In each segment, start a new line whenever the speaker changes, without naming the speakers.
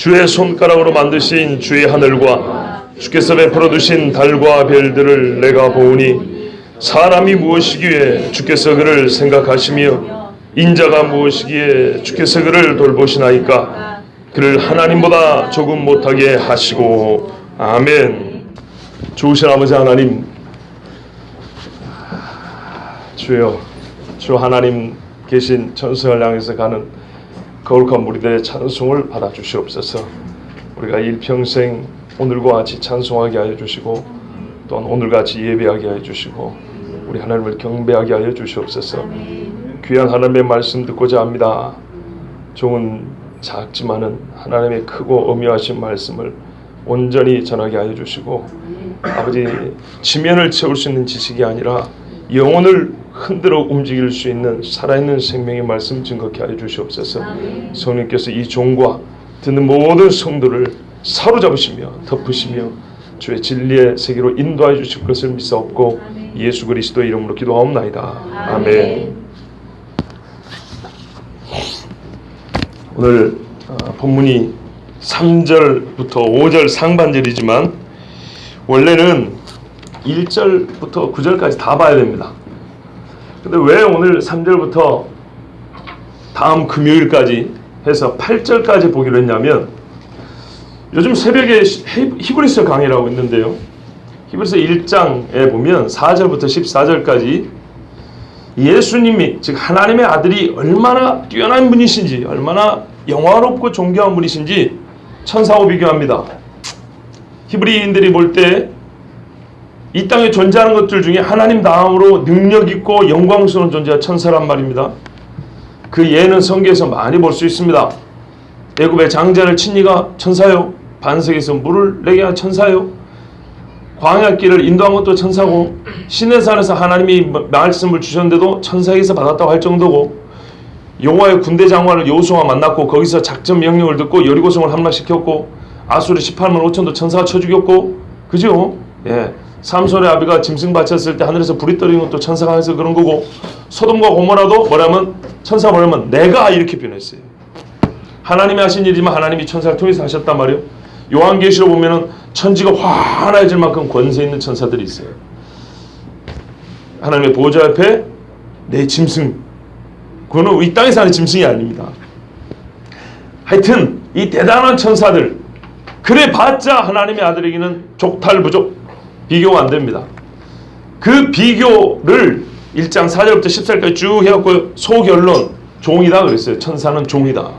주의 손가락으로 만드신 주의 하늘과 주께서 베풀어 두신 달과 별들을 내가 보오니 사람이 무엇이기에 주께서 그를 생각하시며 인자가 무엇이기에 주께서 그를 돌보시나이까. 그를 하나님보다 조금 못하게 하시고. 아멘. 좋으신 아버지 하나님, 주여, 주 하나님 계신 천성을 향해서 가는 거룩한 무리들의 찬송을 받아주시옵소서. 우리가 일평생 오늘과 같이 찬송하게 하여 주시고 또한 오늘같이 예배하게 하여 주시고 우리 하나님을 경배하게 하여 주시옵소서. 귀한 하나님의 말씀 듣고자 합니다. 좋은 작지만은 하나님의 크고 엄미하신 말씀을 온전히 전하게 하여 주시고 아버지, 지면을 채울 수 있는 지식이 아니라 영혼을 흔들어 움직일 수 있는 살아있는 생명의 말씀 증거케 하여 주시옵소서. 성령께서 이 종과 듣는 모든 성도를 사로잡으시며 덮으시며 주의 진리의 세계로 인도하여 주실 것을 믿사옵고 예수 그리스도의 이름으로 기도하옵나이다. 아멘. 오늘 본문이 3절부터 5절 상반절이지만 원래는 1절부터 9절까지 다 봐야 됩니다. 근데 왜 오늘 3절부터 다음 금요일까지 해서 8절까지 보기로 했냐면, 요즘 새벽에 히브리서 강의라고 있는데요, 히브리서 1장에 보면 4절부터 14절까지 예수님이, 즉 하나님의 아들이 얼마나 뛰어난 분이신지, 얼마나 영화롭고 존귀한 분이신지 천사와 비교합니다. 히브리인들이 볼 때 이 땅에 존재하는 것들 중에 하나님 다음으로 능력있고 영광스러운 존재가 천사란 말입니다. 그 예는 성경에서 많이 볼 수 있습니다. 애굽의 장자를 친 이가 천사요, 반석에서 물을 내게 한 천사요, 광야길을 인도한 것도 천사고, 시내산에서 하나님이 말씀을 주셨는데도 천사에게서 받았다고 할 정도고, 여호와의 군대 장관을 여호수아가 만났고 거기서 작전 명령을 듣고 여리고성을 함락시켰고, 아수르 18만 5천도 천사가 쳐 죽였고, 그죠? 예. 삼손의 아비가 짐승 바쳤을 때 하늘에서 불이 떨어진 것도 천사가 해서 그런 거고, 소돔과 고모라도 뭐라면 천사 뭐라면 내가 이렇게 변했어요. 하나님이 하신 일이지만 하나님이 천사를 통해서 하셨단 말이에요. 요한계시록 보면은 천지가 환해질 만큼 권세 있는 천사들이 있어요. 하나님의 보호자 옆에 내 짐승, 그거는 이 땅에 사는 짐승이 아닙니다. 하여튼 이 대단한 천사들, 그래 봤자 하나님의 아들에게는 족탈부족, 비교가 안 됩니다. 그 비교를 1장 4절부터 10절까지 쭉 해갖고 소결론, 종이다 그랬어요. 천사는 종이다.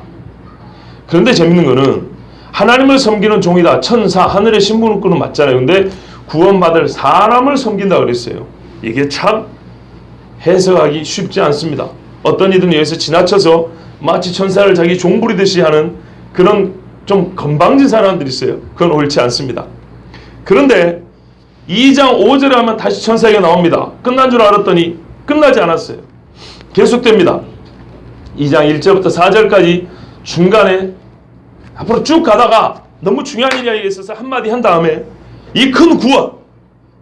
그런데 재밌는 거는 하나님을 섬기는 종이다, 천사, 하늘의 신분권은 맞잖아요. 근데 구원받을 사람을 섬긴다 그랬어요. 이게 참 해석하기 쉽지 않습니다. 어떤 이들은 여기서 지나쳐서 마치 천사를 자기 종 부리듯이 하는 그런 좀 건방진 사람들이 있어요. 그건 옳지 않습니다. 그런데 2장 5절에 하면 다시 천사에게 나옵니다. 끝난 줄 알았더니 끝나지 않았어요. 계속됩니다. 2장 1절부터 4절까지 중간에 앞으로 쭉 가다가 너무 중요한 일이 있어서 한마디 한 다음에 이 큰 구원,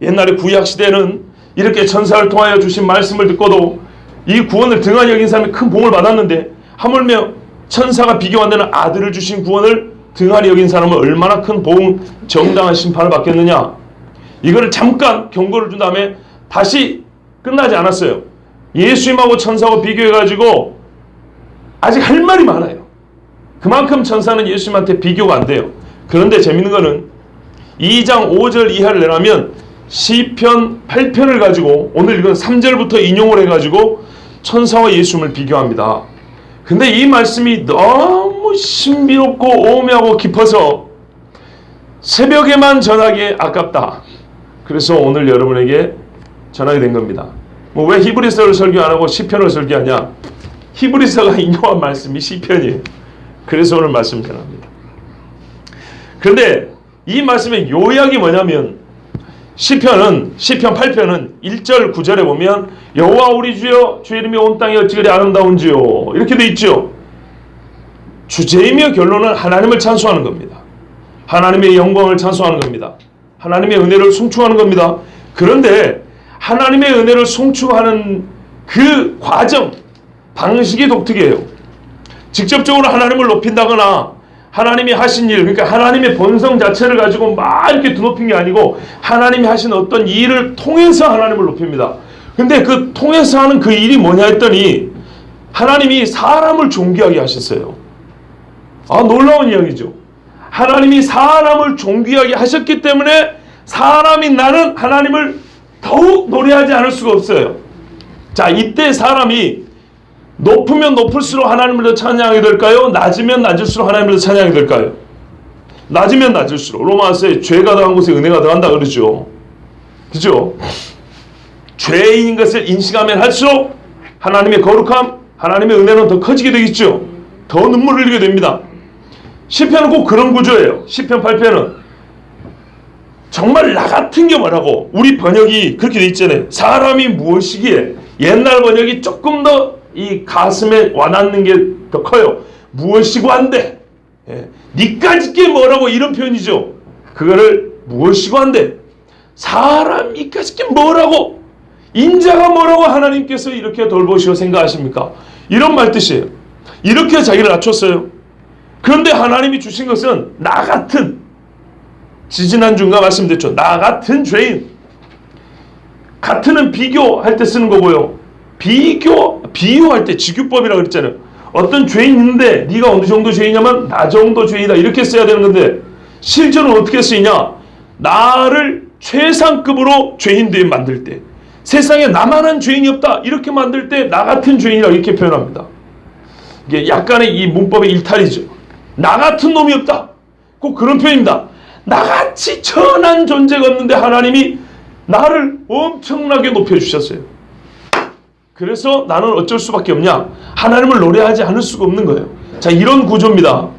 옛날에 구약시대는 이렇게 천사를 통하여 주신 말씀을 듣고도 이 구원을 등한히 여긴 사람이 큰 복을 받았는데, 하물며 천사가 비교 안 되는 아들을 주신 구원을 등한히 여긴 사람은 얼마나 큰 복, 정당한 심판을 받겠느냐. 이거를 잠깐 경고를 준 다음에 다시 끝나지 않았어요. 예수님하고 천사하고 비교해가지고 아직 할 말이 많아요. 그만큼 천사는 예수님한테 비교가 안 돼요. 그런데 재밌는 거는 2장 5절 이하를 내라면 시편 8편을 가지고 오늘 이건 3절부터 인용을 해가지고 천사와 예수님을 비교합니다. 근데 이 말씀이 너무 신비롭고 오묘하고 깊어서 새벽에만 전하기에 아깝다. 그래서 오늘 여러분에게 전하게 된 겁니다. 왜 히브리서를 설교 안 하고 시편을 설교하냐? 히브리서가 인용한 말씀이 시편이에요. 그래서 오늘 말씀 전합니다. 그런데 이 말씀의 요약이 뭐냐면, 시편 8편은 1절 9절에 보면 여호와 우리 주여 주의 이름이 온 땅에 어찌 그리 아름다운지요, 이렇게 돼 있죠. 주제이며 결론은 하나님을 찬송하는 겁니다. 하나님의 영광을 찬송하는 겁니다. 하나님의 은혜를 송축하는 겁니다. 그런데 하나님의 은혜를 송축하는 그 과정, 방식이 독특해요. 직접적으로 하나님을 높인다거나 하나님이 하신 일, 그러니까 하나님의 본성 자체를 가지고 막 이렇게 드높인 게 아니고 하나님이 하신 어떤 일을 통해서 하나님을 높입니다. 근데 그 통해서 하는 그 일이 뭐냐 했더니 하나님이 사람을 존귀하게 하셨어요. 아, 놀라운 이야기죠. 하나님이 사람을 존귀하게 하셨기 때문에 사람인 나는 하나님을 더욱 노래하지 않을 수가 없어요. 자, 이때 사람이 높으면 높을수록 하나님을 더 찬양하게 될까요? 낮으면 낮을수록 하나님을 더 찬양하게 될까요? 낮으면 낮을수록. 로마서에 죄가 더한 곳에 은혜가 더한다 그러죠. 그죠? 죄인 것을 인식하면 할수록 하나님의 거룩함, 하나님의 은혜는 더 커지게 되겠죠. 더 눈물을 흘리게 됩니다. 시편은 꼭 그런 구조예요. 시편 8편은 정말 나 같은 게 뭐라고, 우리 번역이 그렇게 돼 있잖아요. 사람이 무엇이기에. 옛날 번역이 조금 더 이 가슴에 와닿는 게 더 커요. 무엇이고 한데, 니까짓 게 뭐라고, 이런 표현이죠. 그거를 무엇이고 한데, 사람 이까짓 게 뭐라고, 인자가 뭐라고 하나님께서 이렇게 돌보시오 생각하십니까? 이런 말 뜻이에요. 이렇게 자기를 낮췄어요. 그런데 하나님이 주신 것은 나 같은, 지지난주인가 말씀드렸죠. 나 같은 죄인. 같은은 비교할 때 쓰는 거고요. 비유할 때 직유법이라고 그랬잖아요. 어떤 죄인이 있는데 네가 어느 정도 죄인이냐면 나 정도 죄인이다, 이렇게 써야 되는 건데 실제로는 어떻게 쓰이냐, 나를 최상급으로 죄인되게 만들 때, 세상에 나만한 죄인이 없다 이렇게 만들 때 나 같은 죄인이라고 이렇게 표현합니다. 이게 약간의 이 문법의 일탈이죠. 나 같은 놈이 없다, 꼭 그런 표현입니다. 나같이 천한 존재가 없는데 하나님이 나를 엄청나게 높여주셨어요. 그래서 나는 어쩔 수밖에 없냐, 하나님을 노래하지 않을 수가 없는 거예요. 자, 이런 구조입니다.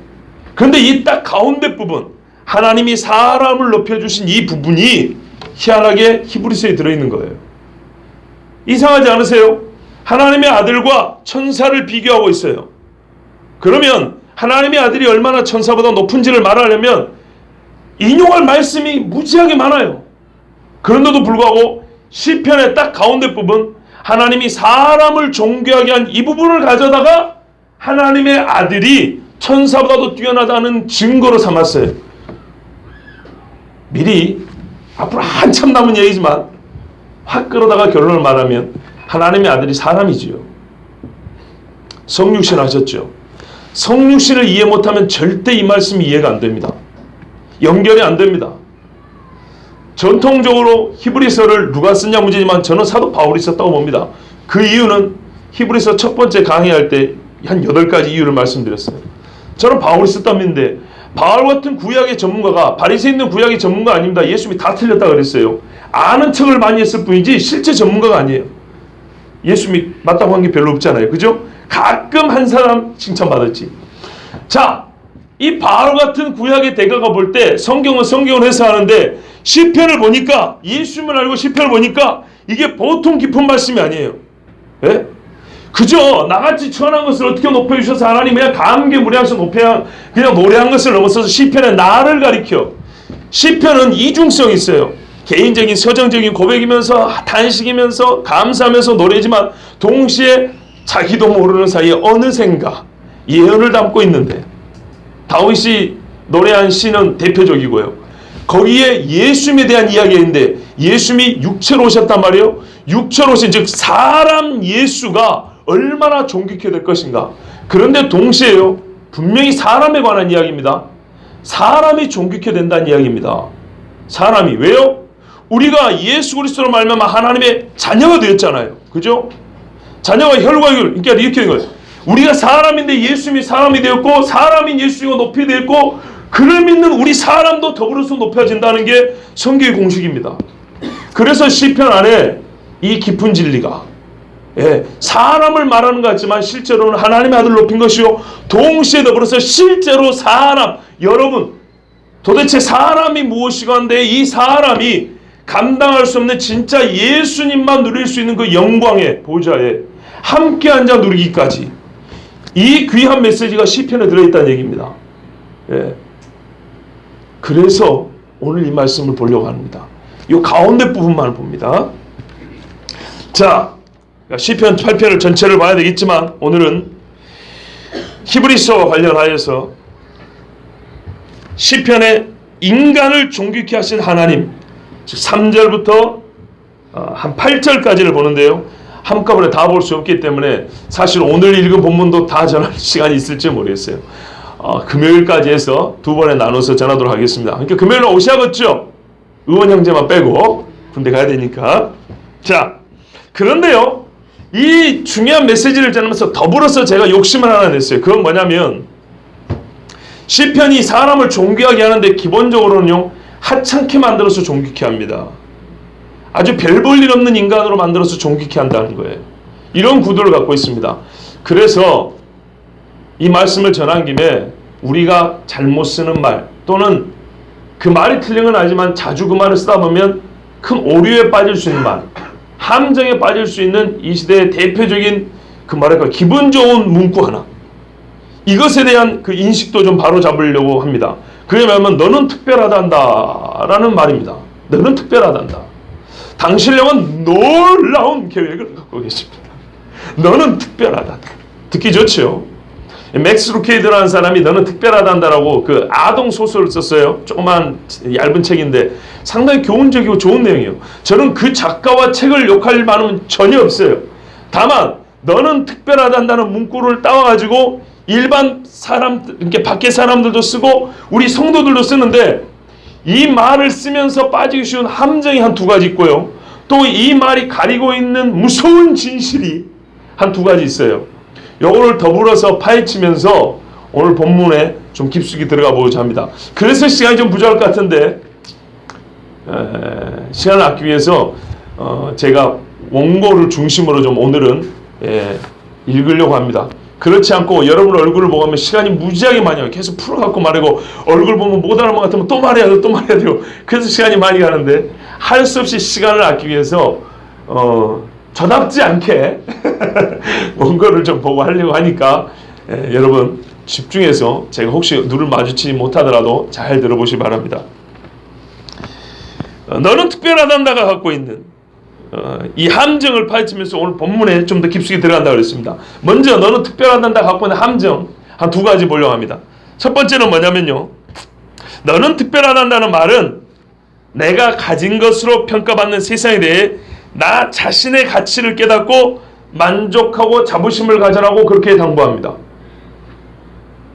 그런데 이 딱 가운데 부분, 하나님이 사람을 높여주신 이 부분이 희한하게 히브리서에 들어있는 거예요. 이상하지 않으세요? 하나님의 아들과 천사를 비교하고 있어요. 그러면 하나님의 아들이 얼마나 천사보다 높은지를 말하려면 인용할 말씀이 무지하게 많아요. 그런데도 불구하고 시편의 딱 가운데 부분, 하나님이 사람을 존귀하게 한 이 부분을 가져다가 하나님의 아들이 천사보다도 뛰어나다는 증거로 삼았어요. 미리 앞으로 한참 남은 얘기지만 확 끌어다가 결론을 말하면 하나님의 아들이 사람이지요. 성육신 하셨죠. 성육신을 이해 못하면 절대 이 말씀이 이해가 안 됩니다. 연결이 안 됩니다. 전통적으로 히브리서를 누가 썼냐 문제지만 저는 사도 바울이 썼다고 봅니다. 그 이유는 히브리서 첫 번째 강의할 때 한 8가지 이유를 말씀드렸어요. 저는 바울이 썼다고 믿는데, 바울 같은 구약의 전문가가, 바리새인은 구약의 전문가 아닙니다. 예수님이 다 틀렸다 그랬어요. 아는 척을 많이 했을 뿐이지 실제 전문가가 아니에요. 예수님이 맞다고 한 게 별로 없잖아요. 그죠? 가끔 한 사람 칭찬받았지. 자, 이 바울 같은 구약의 대가가 볼 때 성경은 성경을 해석하는데 시편을 보니까, 예수님을 알고 시편을 보니까 이게 보통 깊은 말씀이 아니에요. 예? 그저 나같이 천한 것을 어떻게 높여주셔서 하나님 그냥 감개무량해서 높여 그냥 노래한 것을 넘어서서 시편에 나를 가리켜. 시편은 이중성이 있어요. 개인적인 서정적인 고백이면서 단식이면서 감사하면서 노래지만 동시에 자기도 모르는 사이에 어느샌가 예언을 담고 있는데, 다윗이 노래한 시는 대표적이고요. 거기에 예수님에 대한 이야기인데 예수님이 육체로 오셨단 말이에요. 육체로 오신 즉 사람 예수가 얼마나 존귀케 될 것인가. 그런데 동시에요, 분명히 사람에 관한 이야기입니다. 사람이 존귀케 된다는 이야기입니다. 사람이. 왜요? 우리가 예수 그리스도로 말미암아 하나님의 자녀가 되었잖아요. 그죠? 자녀가 혈과 혈, 그러니까 이렇게 된 거예요. 우리가 사람인데 예수님이 사람이 되었고, 사람인 예수가 높이 되었고, 그를 믿는 우리 사람도 더불어서 높여진다는 게 성경의 공식입니다. 그래서 시편 안에 이 깊은 진리가, 사람을 말하는 것 같지만 실제로는 하나님의 아들을 높인 것이요, 동시에 더불어서 실제로 사람, 여러분 도대체 사람이 무엇이고 한데 이 사람이 감당할 수 없는 진짜 예수님만 누릴 수 있는 그 영광의 보좌에 함께 앉아 누리기까지, 이 귀한 메시지가 시편에 들어있다는 얘기입니다. 그래서 오늘 이 말씀을 보려고 합니다. 이 가운데 부분만 봅니다. 자, 시편 8편을 전체를 봐야 되겠지만 오늘은 히브리서와 관련하여서 시편에 인간을 존귀케 하신 하나님, 즉 3절부터 한 8절까지를 보는데요. 한꺼번에 다 볼 수 없기 때문에 사실 오늘 읽은 본문도 다 전할 시간이 있을지 모르겠어요. 금요일까지 해서 두 번에 나눠서 전하도록 하겠습니다. 그러니까 금요일에 오셔야겠죠? 의원 형제만 빼고 군대 가야 되니까. 자, 그런데요, 이 중요한 메시지를 전하면서 더불어서 제가 욕심을 하나 냈어요. 그건 뭐냐면 시편이 사람을 존귀하게 하는데 기본적으로는요, 하찮게 만들어서 존귀케 합니다. 아주 별 볼 일 없는 인간으로 만들어서 존귀케 한다는 거예요. 이런 구도를 갖고 있습니다. 그래서 이 말씀을 전한 김에 우리가 잘못 쓰는 말, 또는 그 말이 틀린 건 아니지만 자주 그 말을 쓰다 보면 큰 오류에 빠질 수 있는 말, 함정에 빠질 수 있는 이 시대의 대표적인 그 말할까 기분 좋은 문구 하나, 이것에 대한 그 인식도 좀 바로 잡으려고 합니다. 그게 뭐냐면 너는 특별하단다 라는 말입니다. 너는 특별하단다. 당신령은 놀라운 계획을 갖고 계십니다. 너는 특별하다. 듣기 좋죠? 맥스 루케이드라는 사람이 너는 특별하단다라고 그 아동 소설을 썼어요. 조그만 얇은 책인데 상당히 교훈적이고 좋은 내용이에요. 저는 그 작가와 책을 욕할 마음은 전혀 없어요. 다만 너는 특별하단다는 문구를 따와가지고 일반 사람들, 이렇게 밖에 사람들도 쓰고 우리 성도들도 쓰는데, 이 말을 쓰면서 빠지기 쉬운 함정이 한 두 가지 있고요. 또 이 말이 가리고 있는 무서운 진실이 한 두 가지 있어요. 요거를 더불어서 파헤치면서 오늘 본문에 좀 깊숙이 들어가 보고자 합니다. 그래서 시간이 좀 부족할 것 같은데 시간을 아끼기 위해서 제가 원고를 중심으로 좀 오늘은 읽으려고 합니다. 그렇지 않고 여러분 얼굴을 보고 하면 시간이 무지하게 많이 와요. 계속 풀어갖고 말하고 얼굴 보면 못 알아본 것 같으면 또 말해야 돼요. 또 말해야 돼요. 그래서 시간이 많이 가는데 할 수 없이 시간을 아끼기 위해서 저답지 않게 원고를 좀 보고 하려고 하니까 여러분 집중해서 제가 혹시 눈을 마주치지 못하더라도 잘 들어보시기 바랍니다. 너는 특별하단다가 갖고 있는 이 함정을 파헤치면서 오늘 본문에 좀 더 깊숙이 들어간다고 그랬습니다. 먼저 너는 특별하단다 갖고 있는 함정 한 두 가지 보려고 합니다. 첫 번째는 뭐냐면요, 너는 특별하단다는 말은 내가 가진 것으로 평가받는 세상에 대해 나 자신의 가치를 깨닫고 만족하고 자부심을 가져라고 그렇게 당부합니다.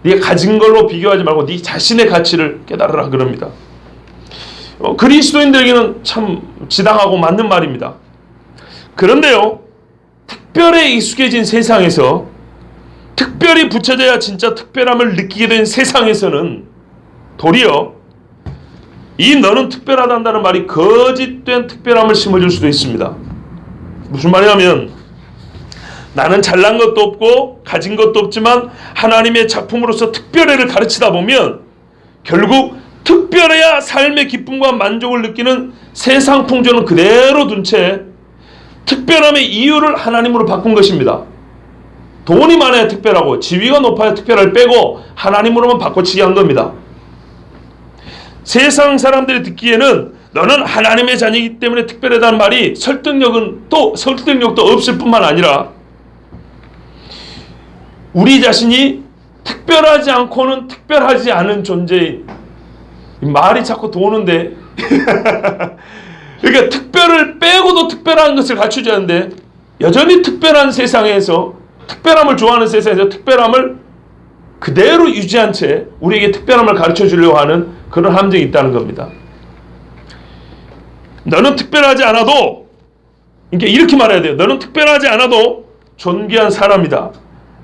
네가 가진 걸로 비교하지 말고 네 자신의 가치를 깨달으라 그럽니다. 그리스도인들에게는 참 지당하고 맞는 말입니다. 그런데요, 특별에 익숙해진 세상에서, 특별히 붙여져야 진짜 특별함을 느끼게 된 세상에서는 도리어 이 너는 특별하단다는 말이 거짓된 특별함을 심어줄 수도 있습니다. 무슨 말이냐면 나는 잘난 것도 없고 가진 것도 없지만 하나님의 작품으로서 특별해를 가르치다 보면 결국 특별해야 삶의 기쁨과 만족을 느끼는 세상 풍조는 그대로 둔 채 특별함의 이유를 하나님으로 바꾼 것입니다. 돈이 많아야 특별하고 지위가 높아야 특별을 빼고 하나님으로만 바꿔치기 한 겁니다. 세상 사람들이 듣기에는 너는 하나님의 자녀이기 때문에 특별하다는 말이 설득력도 없을 뿐만 아니라 우리 자신이 특별하지 않고는 특별하지 않은 존재인, 말이 자꾸 도는데 그러니까 특별을 빼고도 특별한 것을 갖추지 않는데 여전히 특별한 세상에서, 특별함을 좋아하는 세상에서 특별함을 그대로 유지한 채 우리에게 특별함을 가르쳐 주려고 하는 그런 함정이 있다는 겁니다. 너는 특별하지 않아도, 그러니까 이렇게 말해야 돼요. 너는 특별하지 않아도 존귀한 사람이다.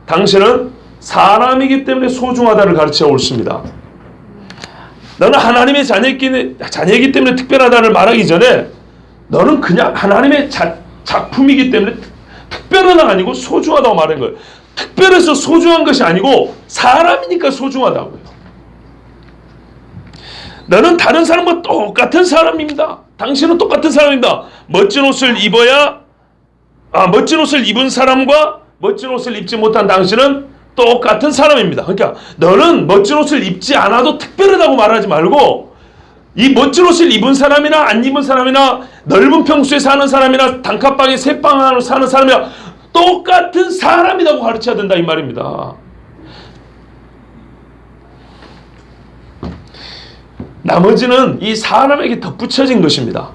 당신은 사람이기 때문에 소중하다를 가르쳐 옳습니다. 너는 하나님의 자녀이기 때문에 특별하다를 말하기 전에 너는 그냥 하나님의 작품이기 때문에 특별하다가 아니고 소중하다고 말한 거예요. 특별해서 소중한 것이 아니고 사람이니까 소중하다고요. 너는 다른 사람과 똑같은 사람입니다. 당신은 똑같은 사람입니다. 멋진 옷을 입은 사람과 멋진 옷을 입지 못한 당신은 똑같은 사람입니다. 그러니까 너는 멋진 옷을 입지 않아도 특별하다고 말하지 말고 이 멋진 옷을 입은 사람이나 안 입은 사람이나 넓은 평수에 사는 사람이나 단칸방에 새방 안으로 사는 사람이나 똑같은 사람이라고 가르쳐야 된다 이 말입니다. 나머지는 이 사람에게 덧붙여진 것입니다.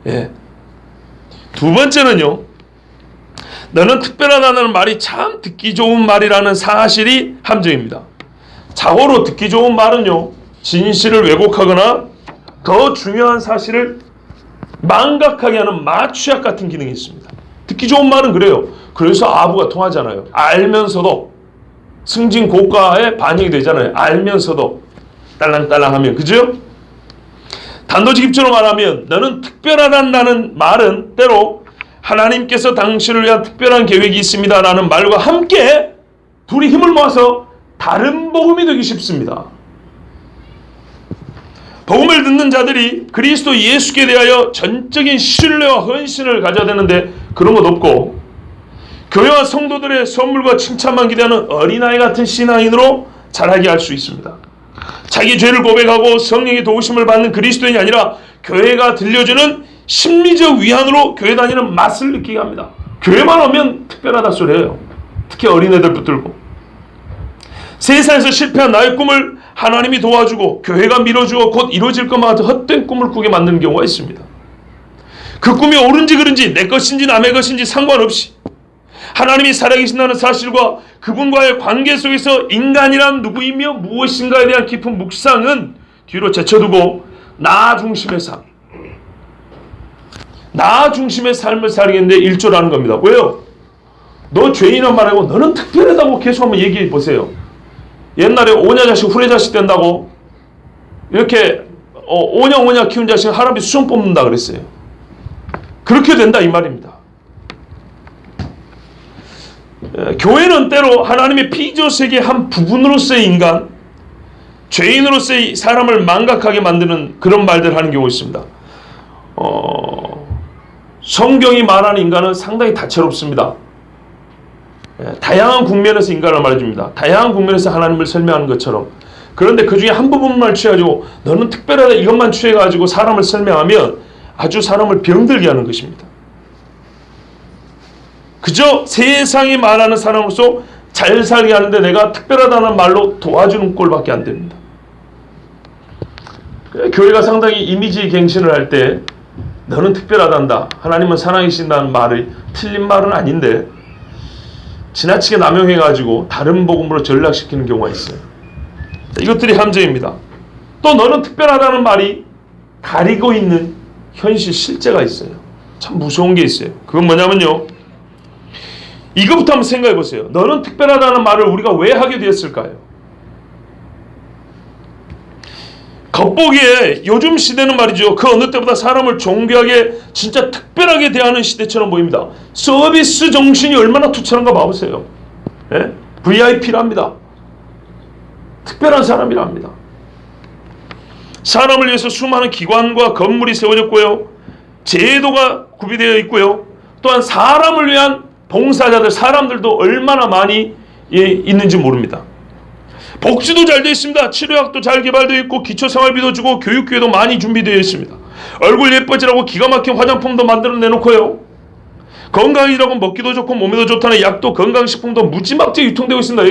예. 두 번째는요, 너는 특별하다는 말이 참 듣기 좋은 말이라는 사실이 함정입니다. 자고로 듣기 좋은 말은요, 진실을 왜곡하거나 더 중요한 사실을 망각하게 하는 마취약 같은 기능이 있습니다. 듣기 좋은 말은 그래요. 그래서 아부가 통하잖아요. 알면서도 승진 고가에 반영이 되잖아요. 알면서도 딸랑딸랑하면, 그죠? 단도직입적으로 말하면 너는 특별하다는 말은 때로 하나님께서 당신을 위한 특별한 계획이 있습니다 라는 말과 함께 둘이 힘을 모아서 다른 복음이 되기 쉽습니다. 복음을 듣는 자들이 그리스도 예수께 대하여 전적인 신뢰와 헌신을 가져야 되는데 그런 것 없고, 교회와 성도들의 선물과 칭찬만 기대하는 어린아이 같은 신앙인으로 자라게 할 수 있습니다. 자기 죄를 고백하고 성령의 도우심을 받는 그리스도인이 아니라 교회가 들려주는 심리적 위안으로 교회 다니는 맛을 느끼게 합니다. 교회만 오면 특별하다 소리예요. 특히 어린애들 붙들고. 세상에서 실패한 나의 꿈을 하나님이 도와주고 교회가 밀어주고 곧 이루어질 것만 같은 헛된 꿈을 꾸게 만드는 경우가 있습니다. 그 꿈이 옳은지 그른지 내 것인지 남의 것인지 상관없이 하나님이 살아계신다는 사실과 그분과의 관계 속에서 인간이란 누구이며 무엇인가에 대한 깊은 묵상은 뒤로 제쳐두고 나 중심의 삶, 나 중심의 삶을 살겠는데 일조라는 겁니다. 왜요? 너 죄인은 말하고 너는 특별하다고 계속 한번 얘기해 보세요. 옛날에 오냐 자식 후레 자식 된다고 이렇게 오냐 키운 자식은 할아버지 수정 뽑는다 그랬어요. 그렇게 된다 이 말입니다. 교회는 때로 하나님의 피조 세계의 한 부분으로서의 인간, 죄인으로서의 사람을 망각하게 만드는 그런 말들을 하는 경우가 있습니다. 성경이 말하는 인간은 상당히 다채롭습니다. 다양한 국면에서 인간을 말해줍니다. 다양한 국면에서 하나님을 설명하는 것처럼. 그런데 그 중에 한 부분만 취해가지고 너는 특별하다 이것만 취해가지고 사람을 설명하면 아주 사람을 병들게 하는 것입니다. 그저 세상이 말하는 사람으로서 잘 살게 하는데 내가 특별하다는 말로 도와주는 꼴밖에 안 됩니다. 교회가 상당히 이미지 갱신을 할 때 너는 특별하단다, 하나님은 살아계신다는 말이 틀린 말은 아닌데 지나치게 남용해가지고 다른 복음으로 전락시키는 경우가 있어요. 이것들이 함정입니다. 또 너는 특별하다는 말이 가리고 있는 현실 실제가 있어요. 참 무서운 게 있어요. 그건 뭐냐면요, 이것부터 한번 생각해 보세요. 너는 특별하다는 말을 우리가 왜 하게 되었을까요? 겉보기에 요즘 시대는 말이죠, 그 어느 때보다 사람을 존귀하게 진짜 특별하게 대하는 시대처럼 보입니다. 서비스 정신이 얼마나 투철한가 봐보세요. 예? VIP랍니다. 특별한 사람이랍니다. 사람을 위해서 수많은 기관과 건물이 세워졌고요, 제도가 구비되어 있고요, 또한 사람을 위한 봉사자들, 사람들도 얼마나 많이 있는지 모릅니다. 복지도 잘 되어 있습니다. 치료약도 잘 개발되어 있고 기초생활비도 주고 교육기회도 많이 준비되어 있습니다. 얼굴 예뻐지라고 기가 막힌 화장품도 만들어 내놓고요, 건강이라고 먹기도 좋고 몸에도 좋다는 약도 건강식품도 무지막지하게 유통되고 있습니다.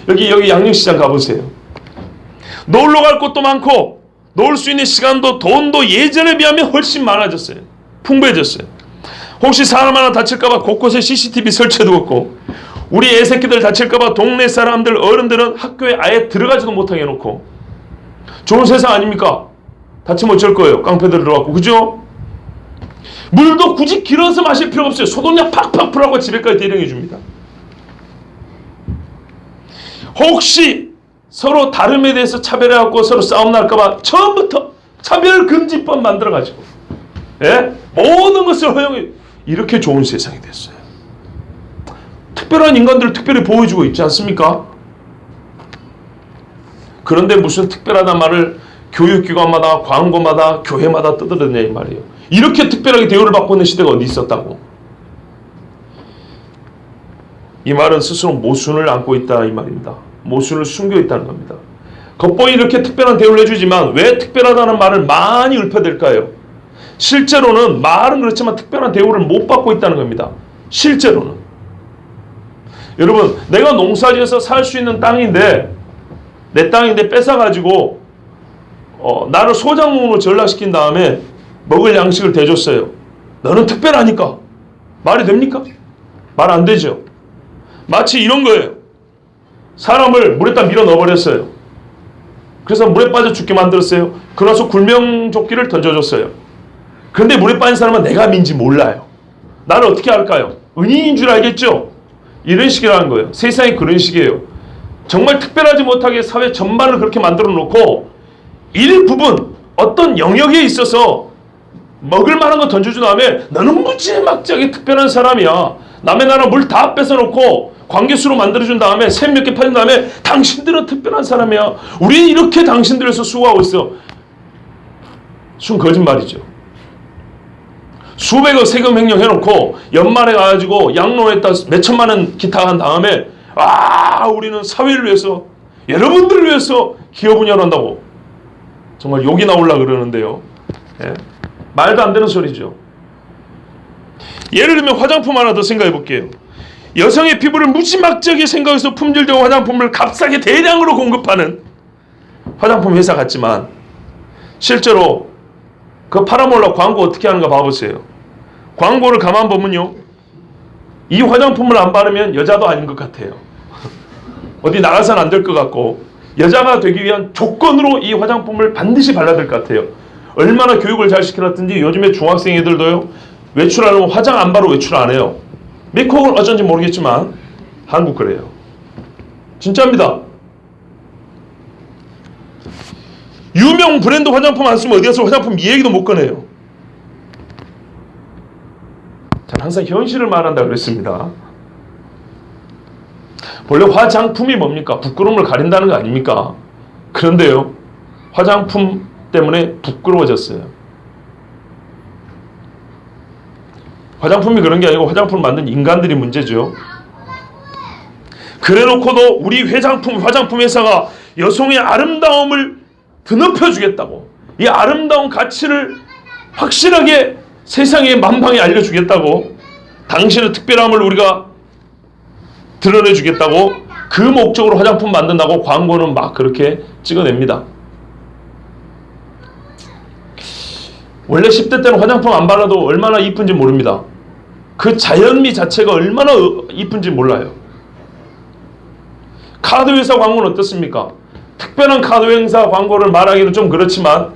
여기 양념시장 가보세요. 놀러 갈 곳도 많고 놀 수 있는 시간도 돈도 예전에 비하면 훨씬 많아졌어요. 풍부해졌어요. 혹시 사람 하나 다칠까봐 곳곳에 CCTV 설치해두었고, 우리 애새끼들 다칠까봐 동네 사람들 어른들은 학교에 아예 들어가지도 못하게 해놓고, 좋은 세상 아닙니까? 다치면 어쩔 거예요. 깡패들 들어갔고, 그죠? 물도 굳이 길어서 마실 필요가 없어요. 소독약 팍팍 풀하고 집에까지 대령해 줍니다. 혹시 서로 다름에 대해서 차별해갖고 서로 싸움 날까봐 처음부터 차별금지법 만들어가지고, 예? 모든 것을 허용해. 이렇게 좋은 세상이 됐어요. 특별한 인간들을 특별히 보여주고 있지 않습니까? 그런데 무슨 특별하단 말을 교육기관마다 광고마다 교회마다 떠들어내냐 이 말이에요. 이렇게 특별하게 대우를 받고 있는 시대가 어디 있었다고. 이 말은 스스로 모순을 안고 있다 이 말입니다. 모순을 숨겨 있다는 겁니다. 겉보이 이렇게 특별한 대우를 해주지만 왜 특별하다는 말을 많이 읊어댈까요? 실제로는 말은 그렇지만 특별한 대우를 못 받고 있다는 겁니다. 실제로는. 여러분, 내가 농사지어서 살 수 있는 땅인데, 내 땅인데 뺏어가지고 나를 소장농으로 전락시킨 다음에 먹을 양식을 대줬어요. 너는 특별하니까. 말이 됩니까? 말 안 되죠. 마치 이런 거예요. 사람을 물에다 밀어 넣어버렸어요. 그래서 물에 빠져 죽게 만들었어요. 그러나서 굴명조끼를 던져줬어요. 그런데 물에 빠진 사람은 내가 민지 몰라요. 나를 어떻게 할까요? 은인인 줄 알겠죠? 이런 식이라는 거예요. 세상이 그런 식이에요. 정말 특별하지 못하게 사회 전반을 그렇게 만들어 놓고 일부분 어떤 영역에 있어서 먹을 만한 거 던져준 다음에 너는 무지막지하게 특별한 사람이야. 남의 나라 물 다 뺏어놓고 관계수로 만들어준 다음에 샘 몇 개 파준 다음에 당신들은 특별한 사람이야. 우리는 이렇게 당신들에서 수고하고 있어. 순 거짓말이죠. 수백억 세금 횡령 해놓고 연말에 가가지고 양로에다 몇천만 원 기탁한 다음에 우리는 사회를 위해서 여러분들을 위해서 기업 운영한다고 정말 욕이 나오려고 그러는데요. 예? 말도 안 되는 소리죠. 예를 들면 화장품 하나 더 생각해 볼게요. 여성의 피부를 무지막지하게 생각해서 품질적인 화장품을 값싸게 대량으로 공급하는 화장품 회사 같지만 실제로 그 팔아먹으려고 광고 어떻게 하는가 봐보세요. 광고를 가만 보면요, 이 화장품을 안 바르면 여자도 아닌 것 같아요. 어디 나가서는 안 될 것 같고 여자가 되기 위한 조건으로 이 화장품을 반드시 발라야 될 것 같아요. 얼마나 교육을 잘 시켜놨든지 요즘에 중학생 애들도요, 외출하려면 화장 안 바르고 외출 안 해요. 미국은 어쩐지 모르겠지만 한국 그래요. 진짜입니다. 유명 브랜드 화장품 안 쓰면 어디 가서 화장품 이 얘기도 못 꺼내요. 전 항상 현실을 말한다 그랬습니다. 원래 화장품이 뭡니까? 부끄러움을 가린다는 거 아닙니까? 그런데요, 화장품 때문에 부끄러워졌어요. 화장품이 그런 게 아니고 화장품을 만든 인간들이 문제죠. 그래놓고도 우리 화장품 회사가 여성의 아름다움을 드높여 주겠다고, 이 아름다운 가치를 확실하게 세상에 만방에 알려주겠다고, 당신의 특별함을 우리가 드러내 주겠다고 그 목적으로 화장품 만든다고 광고는 막 그렇게 찍어냅니다. 원래 10대 때는 화장품 안 발라도 얼마나 이쁜지 모릅니다. 그 자연미 자체가 얼마나 이쁜지 몰라요. 카드 회사 광고는 어떻습니까? 특별한 카드 행사 광고를 말하기는 좀 그렇지만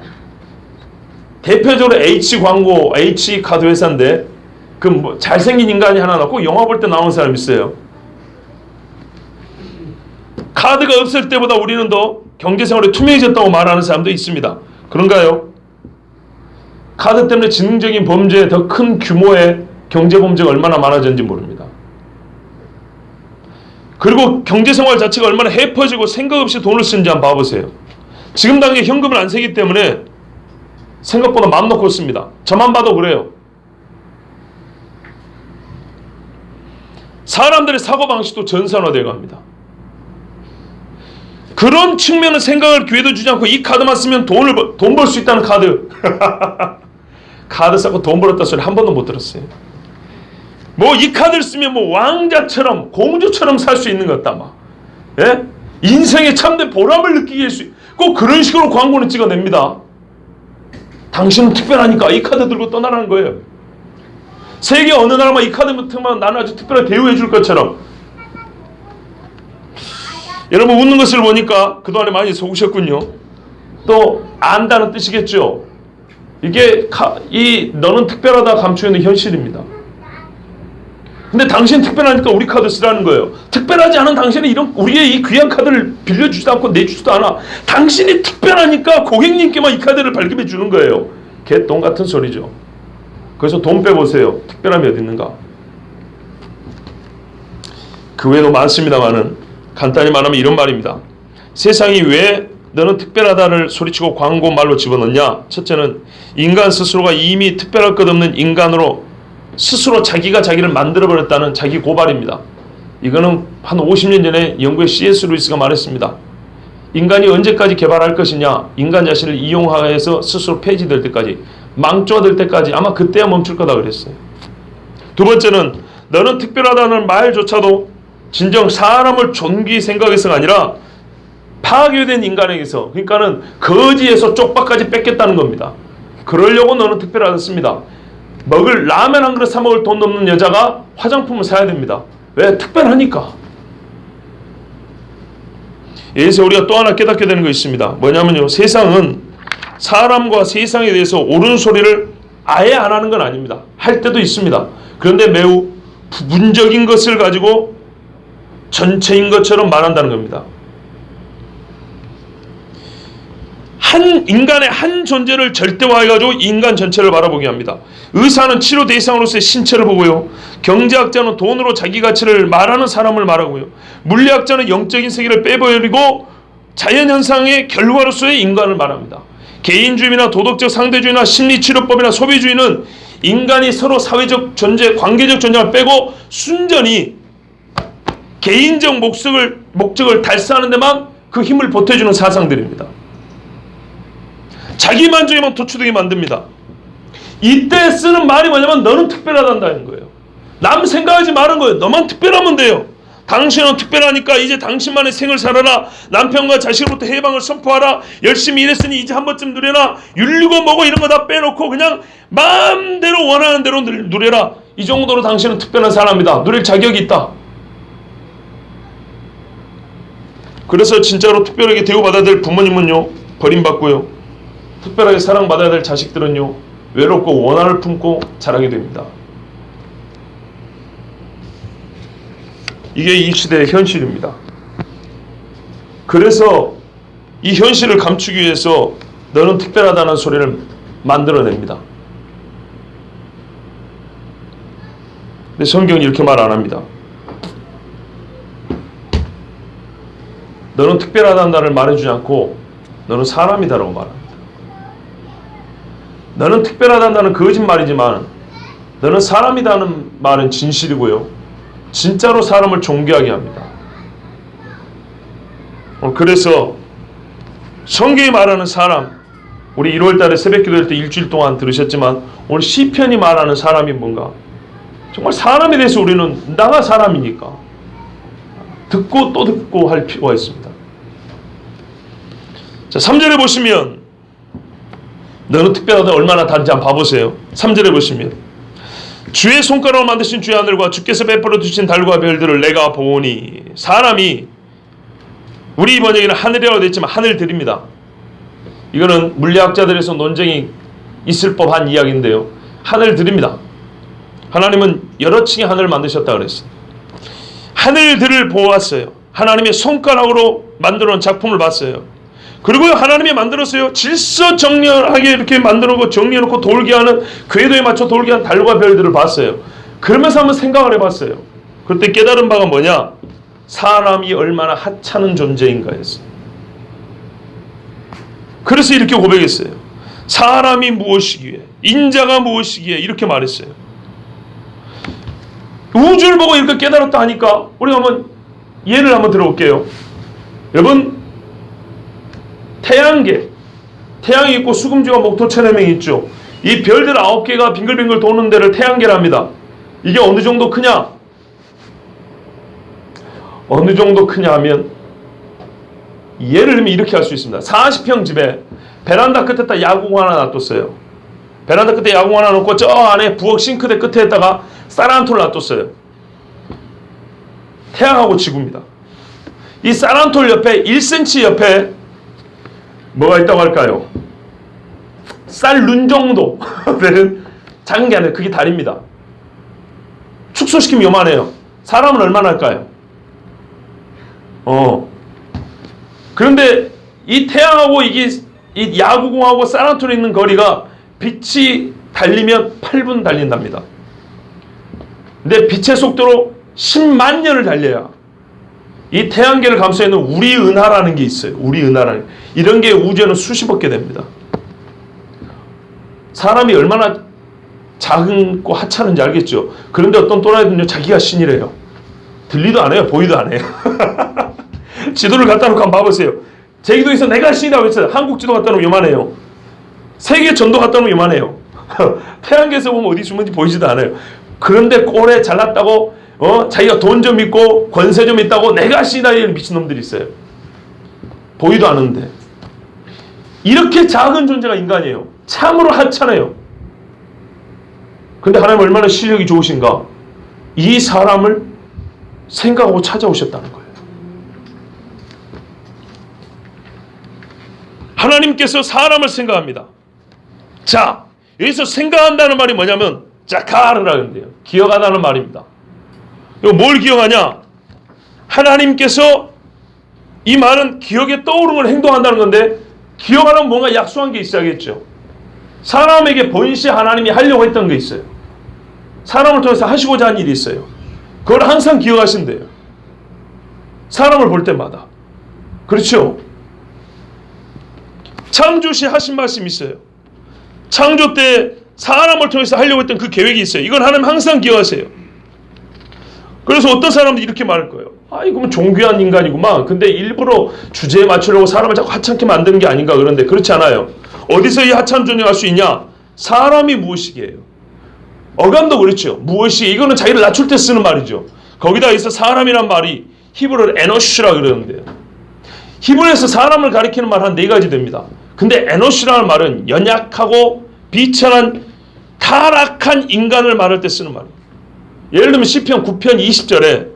대표적으로 H 광고, H 카드 회사인데 그 뭐 잘생긴 인간이 하나 나고 영화 볼 때 나오는 사람 있어요. 카드가 없을 때보다 우리는 더 경제생활에 투명해졌다고 말하는 사람도 있습니다. 그런가요? 카드 때문에 지능적인 범죄, 더 큰 규모의 경제범죄가 얼마나 많아졌는지 모릅니다. 그리고 경제생활 자체가 얼마나 해퍼지고 생각 없이 돈을 쓰는지 한번 봐보세요. 지금 당시에 현금을 안 세기 때문에 생각보다 맘 놓고 씁니다. 저만 봐도 그래요. 사람들의 사고방식도 전산화되어 갑니다. 그런 측면은 생각할 기회도 주지 않고 이 카드만 쓰면 돈 벌 수 있다는 카드. 카드 쌓고 돈 벌었다 소리 한 번도 못 들었어요. 뭐 이 카드를 쓰면 뭐 왕자처럼 공주처럼 살 수 있는 것 같다 막. 예? 인생의 참된 보람을 느끼게 할 수 꼭 그런 식으로 광고는 찍어냅니다. 당신은 특별하니까 이 카드 들고 떠나라는 거예요. 세계 어느 나라만 이 카드만 나는 아주 특별하게 대우해 줄 것처럼. 여러분 웃는 것을 보니까 그동안에 많이 속으셨군요. 또 안다는 뜻이겠죠. 이게 너는 특별하다 감추는 현실입니다. 근데 당신 특별하니까 우리 카드 쓰라는 거예요. 특별하지 않은 당신은 이런 우리의 이 귀한 카드를 빌려주지도 않고 내주지도 않아. 당신이 특별하니까 고객님께만 이 카드를 발급해 주는 거예요. 개똥 같은 소리죠. 그래서 돈 빼보세요. 특별함이 어디 있는가. 그 외에도 많습니다만은 간단히 말하면 이런 말입니다. 세상이 왜 너는 특별하다를 소리치고 광고 말로 집어넣냐. 첫째는 인간 스스로가 이미 특별할 것 없는 인간으로 스스로 자기가 자기를 만들어버렸다는 자기 고발입니다. 이거는 한 50년 전에 영국의 C.S. 루이스가 말했습니다. 인간이 언제까지 개발할 것이냐. 인간 자신을 이용하여서 스스로 폐지될 때까지, 망조화될 때까지 아마 그때야 멈출 거다 그랬어요. 두 번째는 너는 특별하다는 말조차도 진정 사람을 존귀히 생각해서가 아니라 파괴된 인간에게서, 그러니까는 거지에서 쪽박까지 뺏겠다는 겁니다. 그러려고 너는 특별하지 않습니다. 먹을 라면 한 그릇 사 먹을 돈 없는 여자가 화장품을 사야 됩니다. 왜? 특별하니까. 여기서 우리가 또 하나 깨닫게 되는 거 있습니다. 뭐냐면요, 세상은 사람과 세상에 대해서 옳은 소리를 아예 안 하는 건 아닙니다. 할 때도 있습니다. 그런데 매우 부분적인 것을 가지고 전체인 것처럼 말한다는 겁니다. 한 인간의 한 존재를 절대화해가지고 인간 전체를 바라보게 합니다. 의사는 치료 대상으로서의 신체를 보고요. 경제학자는 돈으로 자기 가치를 말하는 사람을 말하고요. 물리학자는 영적인 세계를 빼버리고 자연현상의 결과로서의 인간을 말합니다. 개인주의나 도덕적 상대주의나 심리치료법이나 소비주의는 인간이 서로 사회적 존재, 관계적 존재를 빼고 순전히 개인적 목적을 달성하는 데만 그 힘을 보태주는 사상들입니다. 자기 만족에만 도취되게 만듭니다. 이때 쓰는 말이 뭐냐면 너는 특별하단다는 거예요. 남 생각하지 말은 거예요. 너만 특별하면 돼요. 당신은 특별하니까 이제 당신만의 생을 살아라. 남편과 자식으로부터 해방을 선포하라. 열심히 일했으니 이제 한 번쯤 누려라. 윤리고 뭐고 이런 거 다 빼놓고 그냥 마음대로 원하는 대로 누려라. 이 정도로 당신은 특별한 사람이다. 누릴 자격이 있다. 그래서 진짜로 특별하게 대우받아야 될 부모님은요, 버림받고요. 특별하게 사랑받아야 될 자식들은요, 외롭고 원한을 품고 자라게 됩니다. 이게 이 시대의 현실입니다. 그래서 이 현실을 감추기 위해서 너는 특별하다는 소리를 만들어냅니다. 근데 성경은 이렇게 말 안 합니다. 너는 특별하다는 말을 말해주지 않고 너는 사람이다라고 말합니다. 너는 특별하다는 거짓말이지만 너는 사람이다는 말은 진실이고요. 진짜로 사람을 존귀하게 합니다. 그래서 성경이 말하는 사람, 우리 1월달에 새벽기도할 때 일주일 동안 들으셨지만 오늘 시편이 말하는 사람이 뭔가, 정말 사람에 대해서 우리는 나가 사람이니까 듣고 또 듣고 할 필요가 있습니다. 자, 3절에 보시면 너는 특별하다 얼마나 다른지 한번 봐보세요. 3절에 보시면 주의 손가락으로 만드신 주의 하늘과 주께서 베풀어 주신 달과 별들을 내가 보오니, 사람이 우리 번역에는 하늘이라고 되어 있지만 하늘들입니다. 이거는 물리학자들에서 논쟁이 있을 법한 이야기인데요. 하늘들입니다. 하나님은 여러 층의 하늘을 만드셨다 그랬어요. 하늘들을 보았어요. 하나님의 손가락으로 만들어 놓은 작품을 봤어요. 그리고 하나님이 만들었어요. 질서정연하게 이렇게 만들어놓고 정리해놓고 돌게 하는, 궤도에 맞춰 돌게 하는 달과 별들을 봤어요. 그러면서 한번 생각을 해봤어요. 그때 깨달은 바가 뭐냐? 사람이 얼마나 하찮은 존재인가 했어요. 그래서 이렇게 고백했어요. 사람이 무엇이기에, 인자가 무엇이기에, 이렇게 말했어요. 우주를 보고 이렇게 깨달았다 하니까 우리가 한번 예를 한번 들어볼게요. 여러분, 태양계, 태양이 있고 수금지와 목토 천해명이 있죠. 이 별들 9개가 빙글빙글 도는 데를 태양계랍니다. 이게 어느 정도 크냐? 어느 정도 크냐 하면 예를 들면 이렇게 할 수 있습니다. 40평 집에 베란다 끝에다 야구공 하나 놔뒀어요. 베란다 끝에 야구공 하나 놓고 저 안에 부엌 싱크대 끝에다가 쌀한톨 놔뒀어요. 태양하고 지구입니다. 이 쌀한톨 옆에 1cm 옆에 뭐가 있다고 할까요? 쌀 눈 정도 되는 작은 게 아니라 그게 달입니다. 축소시키면 요만해요. 사람은 얼마나 할까요? 그런데 이 태양하고 이 야구공하고 쌀한톨에 있는 거리가 빛이 달리면 8분 달린답니다. 근데 빛의 속도로 10만 년을 달려야 이 태양계를 감싸 있는 우리 은하라는 게 있어요. 우리 은하라는, 이런 게 우주에는 수십억 개 됩니다. 사람이 얼마나 작고 하찮은지 알겠죠? 그런데 어떤 또라이들은요, 자기가 신이래요. 들리도 안 해요. 보이도 안 해요. 지도를 갖다 놓고 한번 봐보세요. 제주도에서 내가 신이라고 했어요. 한국 지도 갖다 놓으면 요만해요. 세계 전도 갖다 놓으면 요만해요. 태양계에서 보면 어디 숨은지 보이지도 않아요. 그런데 꼴에 잘났다고 자기가 돈 좀 있고 권세 좀 있다고 내가 신이다 이런 미친놈들이 있어요. 보이도 않는데. 이렇게 작은 존재가 인간이에요. 참으로 하찮아요. 근데 하나님 얼마나 시력이 좋으신가. 이 사람을 생각하고 찾아오셨다는 거예요. 하나님께서 사람을 생각합니다. 자, 여기서 생각한다는 말이 뭐냐면 자카르라는 데요. 기억하다는 말입니다. 이거 뭘 기억하냐? 하나님께서 이 말은 기억에 떠오르는 걸 행동한다는 건데 기억하려면 뭔가 약속한 게 있어야겠죠. 사람에게 본시 하나님이 하려고 했던 게 있어요. 사람을 통해서 하시고자 한 일이 있어요. 그걸 항상 기억하신대요. 사람을 볼 때마다. 그렇죠? 창조시 하신 말씀이 있어요. 창조 때 사람을 통해서 하려고 했던 그 계획이 있어요. 이건 하나님 항상 기억하세요. 그래서 어떤 사람들이 이렇게 말할 거예요. 아, 이거면 존귀한 인간이구만. 근데 일부러 주제에 맞추려고 사람을 자꾸 하찮게 만드는 게 아닌가. 그런데 그렇지 않아요. 어디서 이 하찮은 존재가 할 수 있냐? 사람이 무엇이게요? 어감도 그렇죠. 무엇이, 이거는 자기를 낮출 때 쓰는 말이죠. 거기다 있어 사람이란 말이 히브리어로 에노시라 그러는데요. 히브리어에서 사람을 가리키는 말 한 4가지 됩니다. 근데 에노시라는 말은 연약하고 비천한 타락한 인간을 말할 때 쓰는 말이에요. 예를 들면 시편 9편 20절에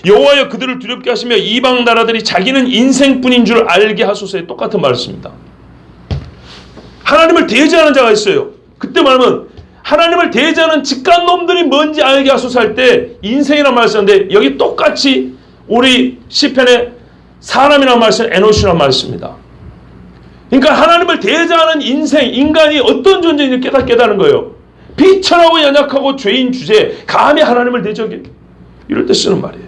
여호와여 그들을 두렵게 하시며 이방 나라들이 자기는 인생뿐인 줄 알게 하소서에 똑같은 말을 씁니다. 하나님을 대제하는 자가 있어요. 그때 말하면 하나님을 대제하는 직간 놈들이 뭔지 알게 하소서 할 때 인생이라는 말을 쓰는데 여기 똑같이 우리 시편에 사람이라는 말을 쓰는 에노시라는 말을 씁니다. 그러니까 하나님을 대제하는 인간이 어떤 존재인지 깨닫는 거예요. 비천하고 연약하고 죄인 주제에 감히 하나님을 대적해? 이럴 때 쓰는 말이에요.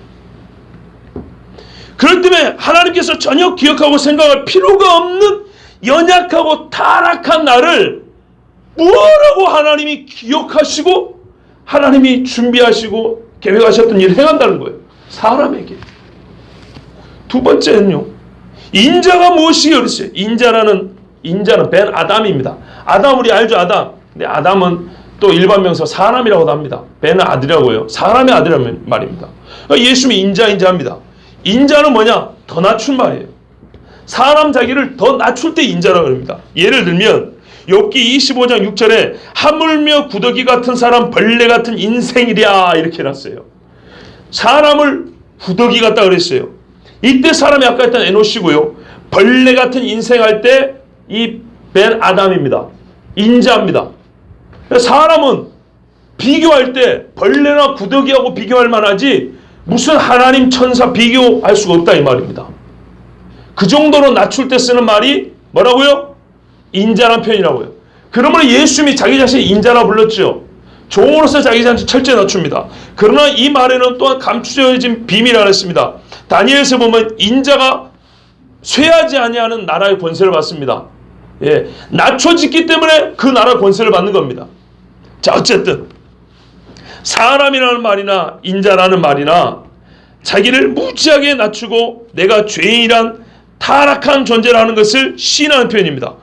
그렇기 때문에 하나님께서 전혀 기억하고 생각할 필요가 없는 연약하고 타락한 나를 뭐라고 하나님이 기억하시고 하나님이 준비하시고 계획하셨던 일을 행한다는 거예요. 사람에게. 두 번째는요. 인자가 무엇이게 그랬어요. 인자는 벤 아담입니다. 아담 우리 알죠? 아담. 근데 아담은 또 일반 명사 사람이라고도 합니다. 벤은 아들이라고요. 사람의 아들이라는 말입니다. 예수님이 인자합니다. 인자는 뭐냐? 더 낮춘 말이에요. 사람 자기를 더 낮출 때 인자라고 합니다. 예를 들면 욥기 25장 6절에 하물며 구더기 같은 사람 벌레 같은 인생이랴 이렇게 해놨어요. 사람을 구더기 같다 그랬어요. 이때 사람이 아까 했던 에노시고요. 벌레 같은 인생 할 때 이 벤 아담입니다. 인자입니다. 사람은 비교할 때 벌레나 구더기하고 비교할 만하지 무슨 하나님 천사 비교할 수가 없다 이 말입니다. 그 정도로 낮출 때 쓰는 말이 뭐라고요? 인자란 표현이라고요. 그러므로 예수님이 자기 자신을 인자라 불렀죠. 종으로서 자기 자신을 철저히 낮춥니다. 그러나 이 말에는 또한 감추어진 비밀이 있습니다. 다니엘서 보면 인자가 쇠하지 아니하는 나라의 권세를 받습니다. 예, 낮춰졌기 때문에 그 나라 권세를 받는 겁니다. 자, 어쨌든 사람이라는 말이나 인자라는 말이나 자기를 무지하게 낮추고 내가 죄인이란 타락한 존재라는 것을 시인하는 표현입니다.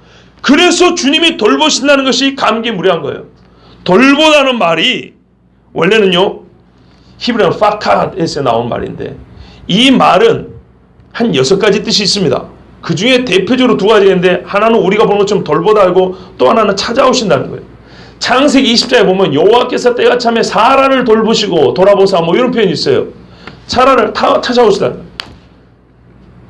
그래서 주님이 돌보신다는 것이 감기무량한 거예요. 돌보다는 말이 원래는요 히브리어 파카에서 나온 말인데 이 말은 한 6가지 뜻이 있습니다. 그 중에 대표적으로 2가지인데 하나는 우리가 보는 것처럼 돌보다 하고 또 하나는 찾아오신다는 거예요. 창세기 20장에 보면 여호와께서 때가 참에 사라를 돌보시고 돌아보사 뭐 이런 표현이 있어요. 사라를 찾아오시다는 거예요.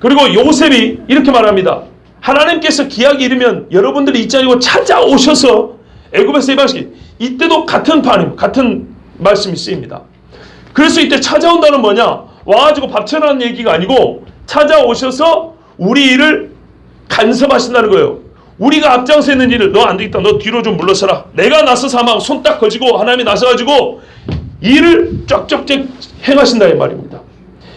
그리고 요셉이 이렇게 말합니다. 하나님께서 기약이 이르면 여러분들이 있지 않고 찾아오셔서 애굽에서 이방시키 이때도 같은 말씀이 쓰입니다. 그래서 이때 찾아온다는 뭐냐? 와가지고 밥 차려라는 얘기가 아니고 찾아오셔서 우리 일을 간섭하신다는 거예요. 우리가 앞장서 있는 일을 너 안 되겠다. 너 뒤로 좀 물러서라. 내가 나서서 하면 손 딱 거지고 하나님이 나서가지고 일을 쫙쫙쫙 행하신다 이 말입니다.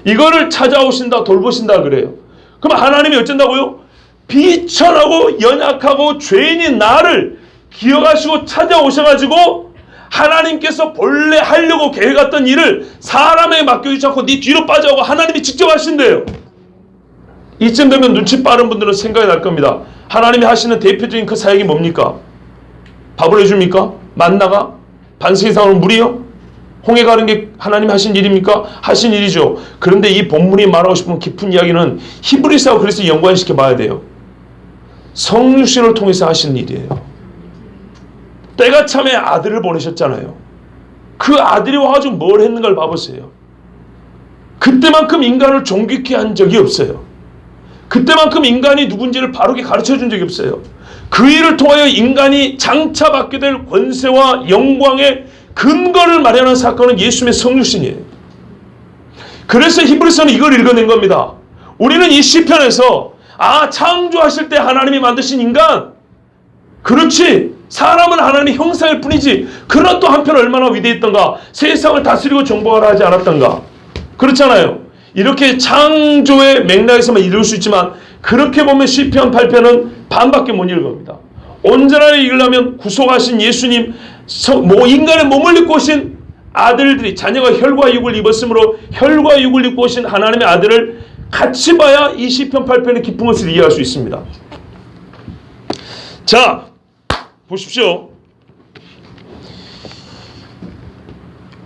이거를 찾아오신다 돌보신다 그래요. 그럼 하나님이 어쩐다고요? 비천하고 연약하고 죄인인 나를 기억하시고 찾아오셔가지고 하나님께서 본래 하려고 계획했던 일을 사람에게 맡겨주지 않고 네 뒤로 빠져가고 하나님이 직접 하신대요. 이쯤 되면 눈치 빠른 분들은 생각이 날 겁니다. 하나님이 하시는 대표적인 그 사역이 뭡니까? 밥을 해줍니까? 만나가? 반세 이상으로 물이요? 홍해 가는 게 하나님이 하신 일입니까? 하신 일이죠. 그런데 이 본문이 말하고 싶은 깊은 이야기는 히브리서하고 그리스도 연관시켜 봐야 돼요. 성육신을 통해서 하신 일이에요. 때가 참에 아들을 보내셨잖아요. 그 아들이 와가지고 뭘 했는가를 봐보세요. 그때만큼 인간을 존귀케 한 적이 없어요. 그때만큼 인간이 누군지를 바르게 가르쳐 준 적이 없어요. 그 일을 통하여 인간이 장차 받게 될 권세와 영광의 근거를 마련한 사건은 예수님의 성육신이에요. 그래서 히브리서는 이걸 읽어낸 겁니다. 우리는 이 시편에서 창조하실 때 하나님이 만드신 인간, 그렇지, 사람은 하나님의 형상일 뿐이지, 그러나 또 한편 얼마나 위대했던가, 세상을 다스리고 정복하라 하지 않았던가. 그렇잖아요. 이렇게 창조의 맥락에서만 읽을 수 있지만, 그렇게 보면 시편 8편은 반밖에 못 읽습니다. 온전하게 읽으려면 구속하신 예수님, 인간의 몸을 입고 오신 아들들이, 자녀가 혈과 육을 입었으므로 혈과 육을 입고 오신 하나님의 아들을 같이 봐야 이 시편 8편의 깊은 것을 이해할 수 있습니다. 자, 보십시오.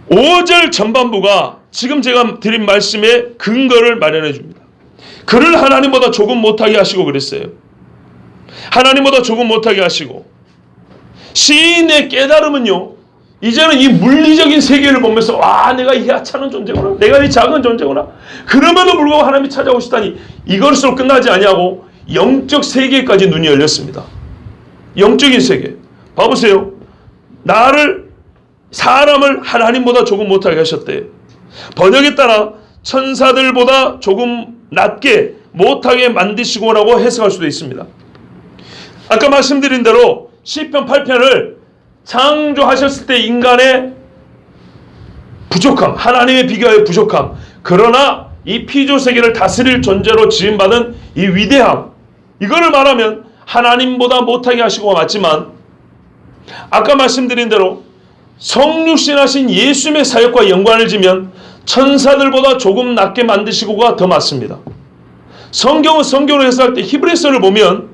5절 전반부가 지금 제가 드린 말씀의 근거를 마련해 줍니다. 그를 하나님보다 조금 못하게 하시고 그랬어요. 하나님보다 조금 못하게 하시고, 시인의 깨달음은요, 이제는 이 물리적인 세계를 보면서 내가 이 하찮은 존재구나, 내가 이 작은 존재구나, 그럼에도 불구하고 하나님이 찾아오시다니, 이것으로 끝나지 아니하고 영적 세계까지 눈이 열렸습니다. 영적인 세계. 봐보세요. 사람을 하나님보다 조금 못하게 하셨대요. 번역에 따라 천사들보다 조금 낮게 못하게 만드시고라고 해석할 수도 있습니다. 아까 말씀드린 대로 시편 8편을 창조하셨을 때 인간의 부족함, 하나님의 비교의 부족함, 그러나 이 피조 세계를 다스릴 존재로 지음받은 이 위대함, 이거를 말하면 하나님보다 못하게 하시고 맞지만, 아까 말씀드린 대로 성육신하신 예수님의 사역과 연관을 지면 천사들보다 조금 낮게 만드시고가 더 맞습니다. 성경은 성경으로 해석할 때 히브리서를 보면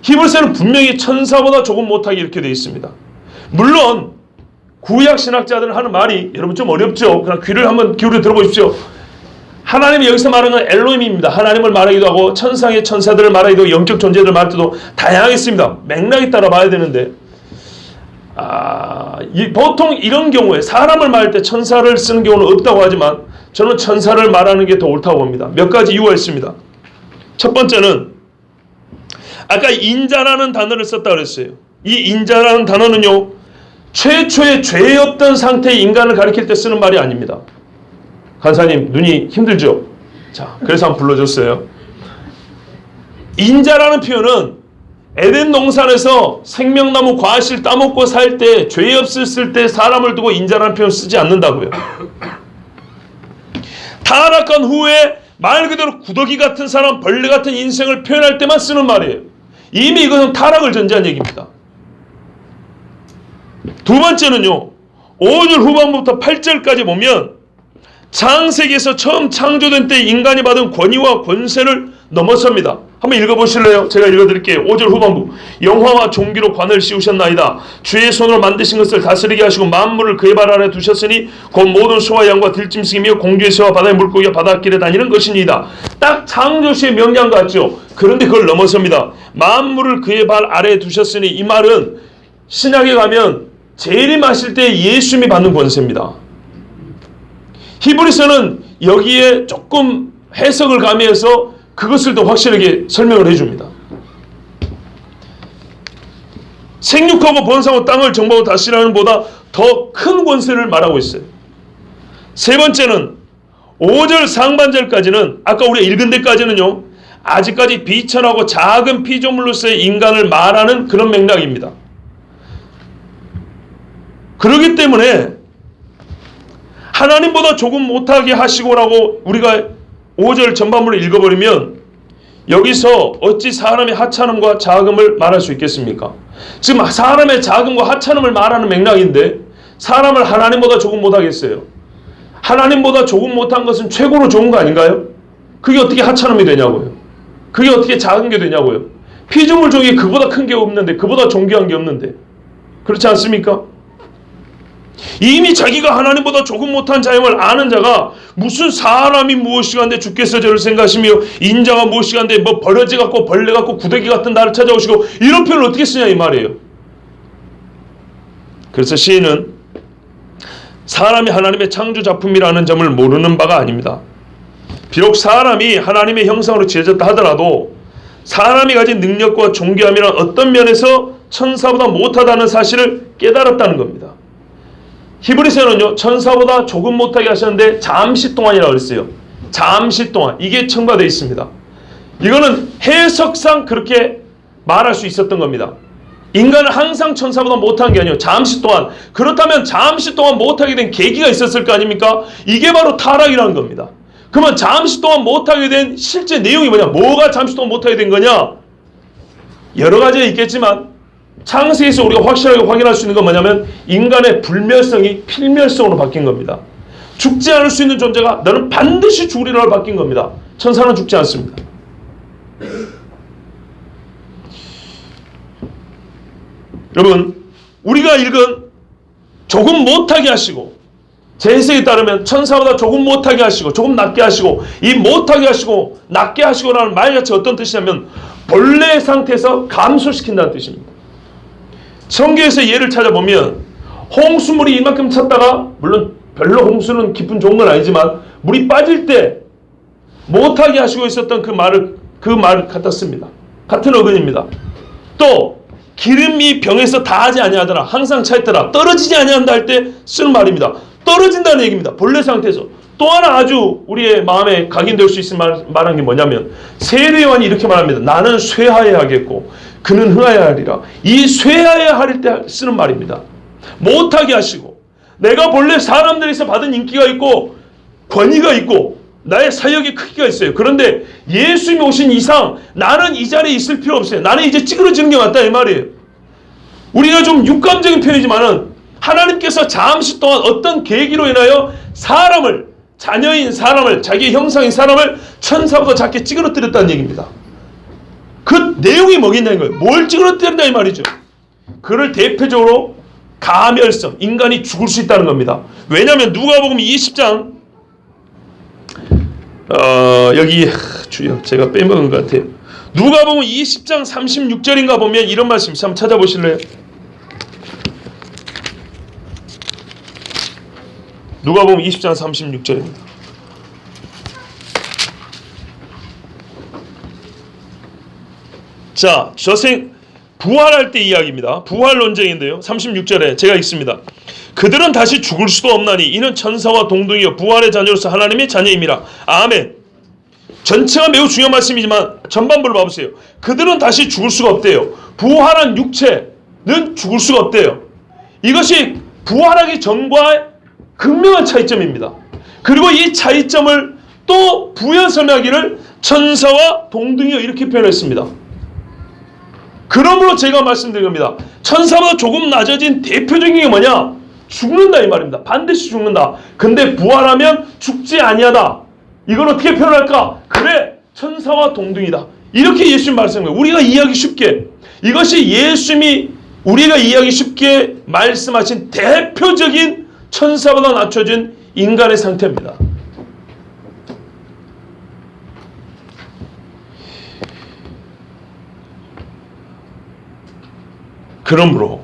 히브리서는 분명히 천사보다 조금 못하게 이렇게 되어 있습니다. 물론 구약 신학자들은 하는 말이 여러분 좀 어렵죠. 그러나 귀를 한번 기울여 들어보십시오. 하나님이 여기서 말하는 건 엘로힘입니다. 하나님을 말하기도 하고 천상의 천사들을 말하기도 하고 영적 존재들을 말할 때도 다양하겠습니다. 맥락에 따라 봐야 되는데, 보통 이런 경우에 사람을 말할 때 천사를 쓰는 경우는 없다고 하지만 저는 천사를 말하는 게 더 옳다고 봅니다. 몇 가지 이유가 있습니다. 첫 번째는 아까 인자라는 단어를 썼다고 그랬어요. 이 인자라는 단어는요, 최초의 죄 없던 상태의 인간을 가리킬 때 쓰는 말이 아닙니다. 간사님 눈이 힘들죠? 자, 그래서 한번 불러줬어요. 인자라는 표현은 에덴 동산에서 생명나무 과실 따먹고 살 때, 죄 없었을 때 사람을 두고 인자라는 표현 쓰지 않는다고요. 타락한 후에 말 그대로 구더기 같은 사람, 벌레 같은 인생을 표현할 때만 쓰는 말이에요. 이미 이것은 타락을 전제한 얘기입니다. 두 번째는요, 5절 후반부터 8절까지 보면 창세기에서 처음 창조된 때 인간이 받은 권위와 권세를 넘어섭니다. 한번 읽어보실래요? 제가 읽어드릴게요. 5절 후반부. 영화와 종기로 관을 씌우셨나이다. 주의 손으로 만드신 것을 다스리게 하시고 만물을 그의 발 아래 두셨으니 곧 모든 소와 양과 들짐승이며 공주의 새와 바다의 물고기가 바닷길에 다니는 것이니이다. 딱 창조시의 명령 같죠? 그런데 그걸 넘어섭니다. 만물을 그의 발 아래에 두셨으니, 이 말은 신약에 가면 재림하실 때 예수님이 받는 권세입니다. 히브리서는 여기에 조금 해석을 가미해서 그것을 더 확실하게 설명을 해줍니다. 생육하고 번성하고 땅을 정복하고 다스리는 보다 더 큰 권세를 말하고 있어요. 세 번째는 5절 상반절까지는, 아까 우리가 읽은 데까지는요, 아직까지 비천하고 작은 피조물로서의 인간을 말하는 그런 맥락입니다. 그렇기 때문에 하나님보다 조금 못하게 하시고라고 우리가 5절 전반부를 읽어버리면 여기서 어찌 사람의 하찮음과 자금을 말할 수 있겠습니까? 지금 사람의 자금과 하찮음을 말하는 맥락인데 사람을 하나님보다 조금 못하겠어요? 하나님보다 조금 못한 것은 최고로 좋은 거 아닌가요? 그게 어떻게 하찮음이 되냐고요? 그게 어떻게 작은 게 되냐고요? 피조물 중에 그보다 큰 게 없는데, 그보다 존귀한 게 없는데, 그렇지 않습니까? 이미 자기가 하나님보다 조금 못한 자임을 아는 자가 무슨 사람이 무엇이간데 주께서 저를 생각하시며 인자가 무엇이간데 뭐 버려지 같고 벌레 같고 구더기 같은 나를 찾아오시고, 이런 표현을 어떻게 쓰냐 이 말이에요. 그래서 시인은 사람이 하나님의 창조 작품이라는 점을 모르는 바가 아닙니다. 비록 사람이 하나님의 형상으로 지어졌다 하더라도 사람이 가진 능력과 존귀함이란 어떤 면에서 천사보다 못하다는 사실을 깨달았다는 겁니다. 히브리서는요, 천사보다 조금 못하게 하셨는데 잠시 동안이라고 그랬어요. 잠시 동안. 이게 첨가되어 있습니다. 이거는 해석상 그렇게 말할 수 있었던 겁니다. 인간은 항상 천사보다 못한 게 아니에요. 잠시 동안. 그렇다면 잠시 동안 못하게 된 계기가 있었을 거 아닙니까? 이게 바로 타락이라는 겁니다. 그러면 잠시 동안 못하게 된 실제 내용이 뭐냐? 뭐가 잠시 동안 못하게 된 거냐? 여러 가지가 있겠지만 창세기에서 우리가 확실하게 확인할 수 있는 건 뭐냐면 인간의 불멸성이 필멸성으로 바뀐 겁니다. 죽지 않을 수 있는 존재가 너는 반드시 죽으리라고 바뀐 겁니다. 천사는 죽지 않습니다. 여러분, 우리가 읽은 조금 못하게 하시고, 제 해석에 따르면 천사보다 조금 못하게 하시고 조금 낮게 하시고, 이 못하게 하시고 낮게 하시고라는 말 자체가 어떤 뜻이냐면 본래 상태에서 감소시킨다는 뜻입니다. 성경에서 예를 찾아보면 홍수물이 이만큼 찼다가, 물론 별로 홍수는 깊은 좋은 건 아니지만 물이 빠질 때 못하게 하시고 있었던 그 말 같았습니다. 같은 어근입니다. 또 기름이 병에서 다하지 아니하더라, 항상 차있더라, 떨어지지 아니한다 할 때 쓰는 말입니다. 떨어진다는 얘기입니다. 본래 상태에서. 또 하나 아주 우리의 마음에 각인될 수 있을 말한 게 뭐냐면 세례요한이 이렇게 말합니다. 나는 쇠하여야 하겠고 그는 흥하여야 하리라. 이 쇠하여야 할 때 쓰는 말입니다. 못하게 하시고, 내가 본래 사람들에서 받은 인기가 있고 권위가 있고 나의 사역의 크기가 있어요. 그런데 예수님이 오신 이상 나는 이 자리에 있을 필요 없어요. 나는 이제 찌그러지는 게 맞다 이 말이에요. 우리가 좀 육감적인 표현이지만은 하나님께서 잠시 동안 어떤 계기로 인하여 사람을, 자녀인 사람을, 자기의 형상인 사람을 천사보다 작게 찌그러뜨렸다는 얘기입니다. 그 내용이 뭐겠냐는 거예요. 뭘 찌그러뜨린다 이 말이죠. 그를 대표적으로 가멸성, 인간이 죽을 수 있다는 겁니다. 왜냐하면 누가복음 20장 여기 주여 제가 빼먹은 것 같아요. 누가복음 20장 36절인가 보면 이런 말씀 한번 찾아보실래요? 누가복음 20장 36절입니다. 자, 부활할 때 이야기입니다. 부활 논쟁인데요. 36절에 제가 읽습니다. 그들은 다시 죽을 수도 없나니 이는 천사와 동등이요 부활의 자녀로서 하나님의 자녀임이라. 아멘. 전체가 매우 중요한 말씀이지만 전반부를 봐보세요. 그들은 다시 죽을 수가 없대요. 부활한 육체는 죽을 수가 없대요. 이것이 부활하기 전과의 극명한 차이점입니다. 그리고 이 차이점을 또 부연 설명하기를 천사와 동등이요 이렇게 표현했습니다. 그러므로 제가 말씀드린 겁니다. 천사보다 조금 낮아진 대표적인 게 뭐냐? 죽는다 이 말입니다. 반드시 죽는다. 근데 부활하면 죽지 아니하다. 이걸 어떻게 표현할까? 그래, 천사와 동등이다. 이렇게 예수님 말씀한 거예요. 우리가 이해하기 쉽게. 이것이 예수님이 우리가 이해하기 쉽게 말씀하신 대표적인 천사보다 낮춰진 인간의 상태입니다. 그러므로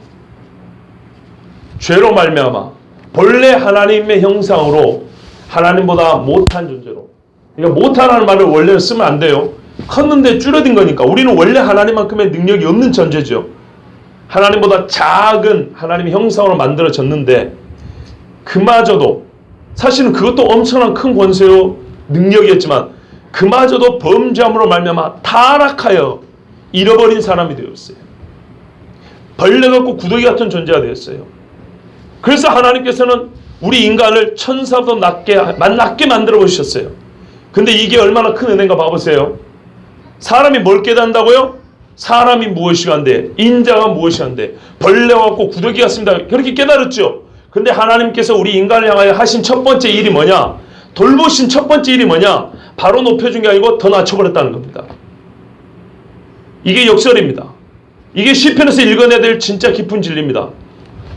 죄로 말미암아 본래 하나님의 형상으로 하나님보다 못한 존재로, 그러니까 못하라는 말을 원래는 쓰면 안 돼요. 컸는데 줄어든 거니까. 우리는 원래 하나님만큼의 능력이 없는 존재죠. 하나님보다 작은 하나님의 형상으로 만들어졌는데 그마저도, 사실은 그것도 엄청난 큰 권세요 능력이었지만 그마저도 범죄함으로 말미암아 타락하여 잃어버린 사람이 되었어요. 벌레 같고 구더기 같은 존재가 되었어요. 그래서 하나님께서는 우리 인간을 천사보다 낮게 만들어 보셨어요. 근데 이게 얼마나 큰 은혜인가 봐보세요. 사람이 뭘 깨닫는다고요? 사람이 무엇이간데, 인자가 무엇이간데, 벌레 같고 구더기 같습니다. 그렇게 깨달았죠. 근데 하나님께서 우리 인간을 향하여 하신 첫 번째 일이 뭐냐? 돌보신 첫 번째 일이 뭐냐? 바로 높여준 게 아니고 더 낮춰버렸다는 겁니다. 이게 역설입니다. 이게 시편에서 읽어내야 될 진짜 깊은 진리입니다.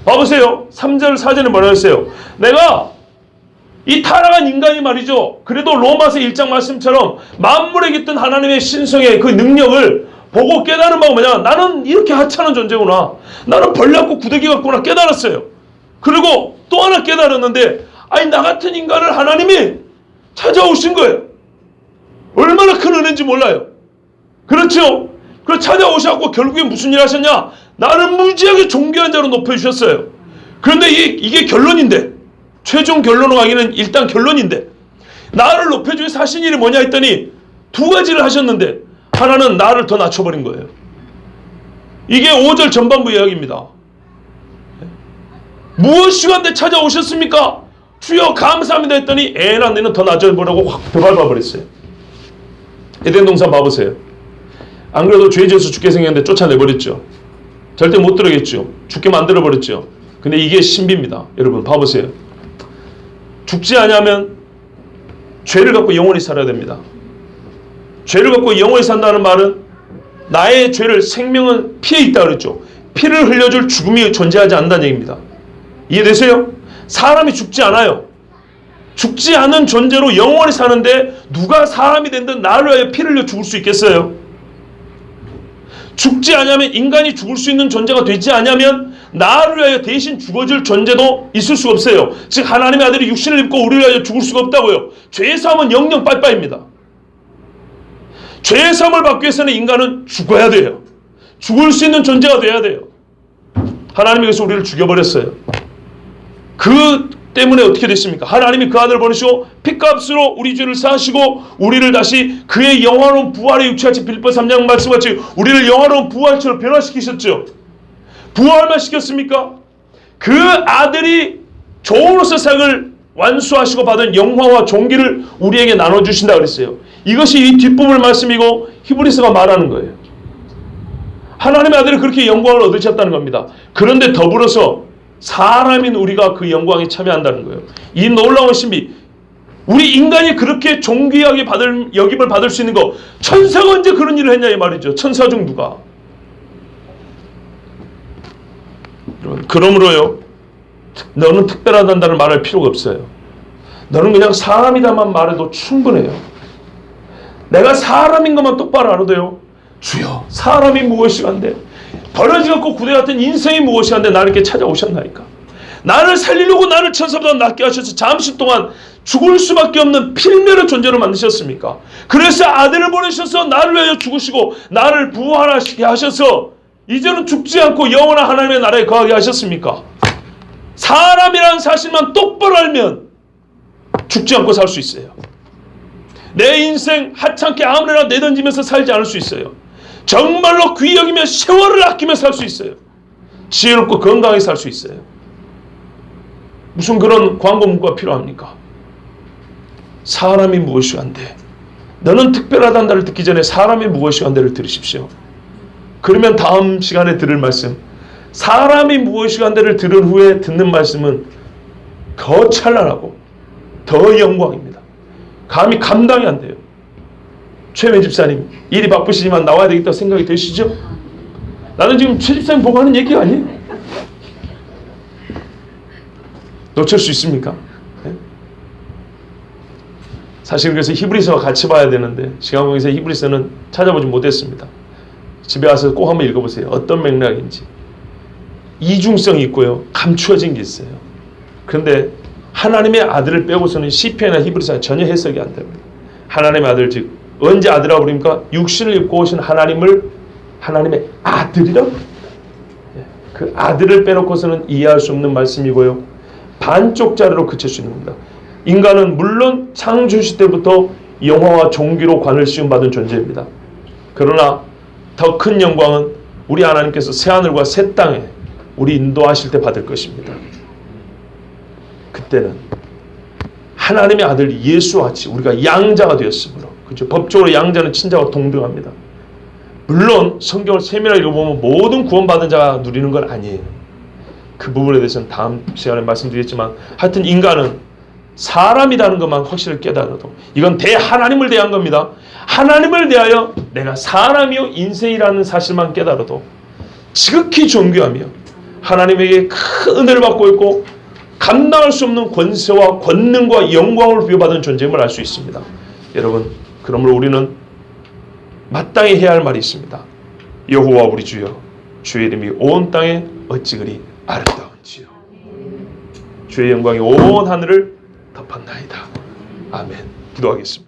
봐보세요. 3절 4절에 뭐라 했어요? 내가 이 타락한 인간이 말이죠. 그래도 로마서 1장 말씀처럼 만물에 깃든 하나님의 신성의 그 능력을 보고 깨달은 바가 뭐냐? 나는 이렇게 하찮은 존재구나. 나는 벌레같고 구더기 같구나 깨달았어요. 그리고 또 하나 깨달았는데 아니 나 같은 인간을 하나님이 찾아오신 거예요. 얼마나 큰 은혜인지 몰라요. 그렇죠? 그래서 찾아오셔서 결국에 무슨 일 하셨냐? 나를 무지하게 존귀한 자로 높여주셨어요. 그런데 이게 결론인데, 최종 결론으로 가기는 일단 결론인데, 나를 높여주셔서 하신 일이 뭐냐 했더니 두 가지를 하셨는데 하나는 나를 더 낮춰버린 거예요. 이게 5절 전반부 이야기입니다. 무엇이 한데 찾아오셨습니까? 주여 감사합니다 했더니 애나 너는 더 낮아보라고 확 더 밟아버렸어요. 에덴 동산 봐보세요. 안 그래도 죄 지어서 죽게 생겼는데 쫓아내버렸죠. 절대 못 들어겠죠. 죽게 만들어버렸죠. 근데 이게 신비입니다. 여러분 봐보세요. 죽지 않으면 죄를 갖고 영원히 살아야 됩니다. 죄를 갖고 영원히 산다는 말은 나의 죄를 생명은 피에 있다 그랬죠. 피를 흘려줄 죽음이 존재하지 않는다는 얘기입니다. 이해되세요? 사람이 죽지 않아요. 죽지 않은 존재로 영원히 사는데 누가 사람이 된 듯 나를 위하여 피를 흘려 죽을 수 있겠어요? 죽지 않으면 인간이 죽을 수 있는 존재가 되지 않으면 나를 위하여 대신 죽어줄 존재도 있을 수가 없어요. 즉 하나님의 아들이 육신을 입고 우리를 위하여 죽을 수가 없다고요. 죄의 사함은 영영 빠이빠이입니다. 죄의 사함을 받기 위해서는 인간은 죽어야 돼요. 죽을 수 있는 존재가 돼야 돼요. 하나님이 그래서 우리를 죽여버렸어요. 그 때문에 어떻게 됐습니까? 하나님이 그 아들을 보내시고 핏값으로 우리 죄를 사하시고 우리를 다시 그의 영화로운 부활의 육체같이 빌립보 3장 말씀같이 우리를 영화로운 부활처럼 변화시키셨죠. 부활만 시켰습니까? 그 아들이 종으로서 생을 완수하시고 받은 영화와 존귀를 우리에게 나눠주신다 그랬어요. 이것이 이 뒷부분 말씀이고 히브리서가 말하는 거예요. 하나님의 아들이 그렇게 영광을 얻으셨다는 겁니다. 그런데 더불어서 사람인 우리가 그 영광에 참여한다는 거예요. 이 놀라운 신비, 우리 인간이 그렇게 존귀하게 여김을 받을 수 있는 거, 천사가 언제 그런 일을 했냐 이 말이죠. 천사 중 누가? 여러분, 그러므로요, 너는 특별하다는 말할 필요가 없어요. 너는 그냥 사람이다만 말해도 충분해요. 내가 사람인 것만 똑바로 알아도요, 주여 사람이 무엇이간데, 버러지 같고 구대 같은 인생이 무엇이간데 나를 이렇게 찾아오셨나이까. 나를 살리려고 나를 천사보다 낫게 하셔서 잠시 동안 죽을 수밖에 없는 필멸의 존재로 만드셨습니까? 그래서 아들을 보내셔서 나를 위하여 죽으시고 나를 부활하시게 하셔서 이제는 죽지 않고 영원한 하나님의 나라에 거하게 하셨습니까? 사람이라는 사실만 똑바로 알면 죽지 않고 살 수 있어요. 내 인생 하찮게 아무나 내던지면서 살지 않을 수 있어요. 정말로 귀히 여기며 세월을 아끼며 살 수 있어요. 지혜롭고 건강하게 살 수 있어요. 무슨 그런 광고 문구가 필요합니까? 사람이 무엇이 한데, 너는 특별하다는 말을 듣기 전에 사람이 무엇이 한데를 들으십시오. 그러면 다음 시간에 들을 말씀, 사람이 무엇이 한데를 들은 후에 듣는 말씀은 더 찬란하고 더 영광입니다. 감히 감당이 안 돼요. 최면 집사님, 일이 바쁘시지만 나와야 되겠다고 생각이 되시죠? 나는 지금 최 집사님 보고 하는 얘기가 아니에요. 놓칠 수 있습니까? 네? 사실 그래서 히브리서와 같이 봐야 되는데 시간 관계에서 히브리서는 찾아보지 못했습니다. 집에 와서 꼭 한번 읽어보세요. 어떤 맥락인지. 이중성이 있고요, 감추어진 게 있어요. 그런데 하나님의 아들을 빼고서는 시편이나 히브리서는 전혀 해석이 안 됩니다. 하나님의 아들, 즉 언제 아들이라고 부릅니까? 육신을 입고 오신 하나님을 하나님의 아들이라고, 그 아들을 빼놓고서는 이해할 수 없는 말씀이고요, 반쪽짜리로 그칠 수 있는 겁니다. 인간은 물론 창조시 때부터 영화와 종기로 관을 씌움받은 존재입니다. 그러나 더 큰 영광은 우리 하나님께서 새하늘과 새 땅에 우리 인도하실 때 받을 것입니다. 그때는 하나님의 아들 예수와 같이 우리가 양자가 되었으므로, 그렇죠? 법적으로 양자는 친자와 동등합니다. 물론 성경을 세밀하게 읽어보면 모든 구원받은 자가 누리는 건 아니에요. 그 부분에 대해서는 다음 시간에 말씀드리겠지만, 하여튼 인간은 사람이라는 것만 확실히 깨달아도, 이건 대하나님을 대한 겁니다. 하나님을 대하여 내가 사람이요 인생이라는 사실만 깨달아도 지극히 존귀하며 하나님에게 큰 은혜를 받고 있고 감당할 수 없는 권세와 권능과 영광을 부여받은 존재임을 알 수 있습니다. 여러분, 그러므로 우리는 마땅히 해야 할 말이 있습니다. 여호와 우리 주여, 주의 이름이 온 땅에 어찌 그리 아름다운지요. 주의 영광이 온 하늘을 덮었나이다. 아멘. 기도하겠습니다.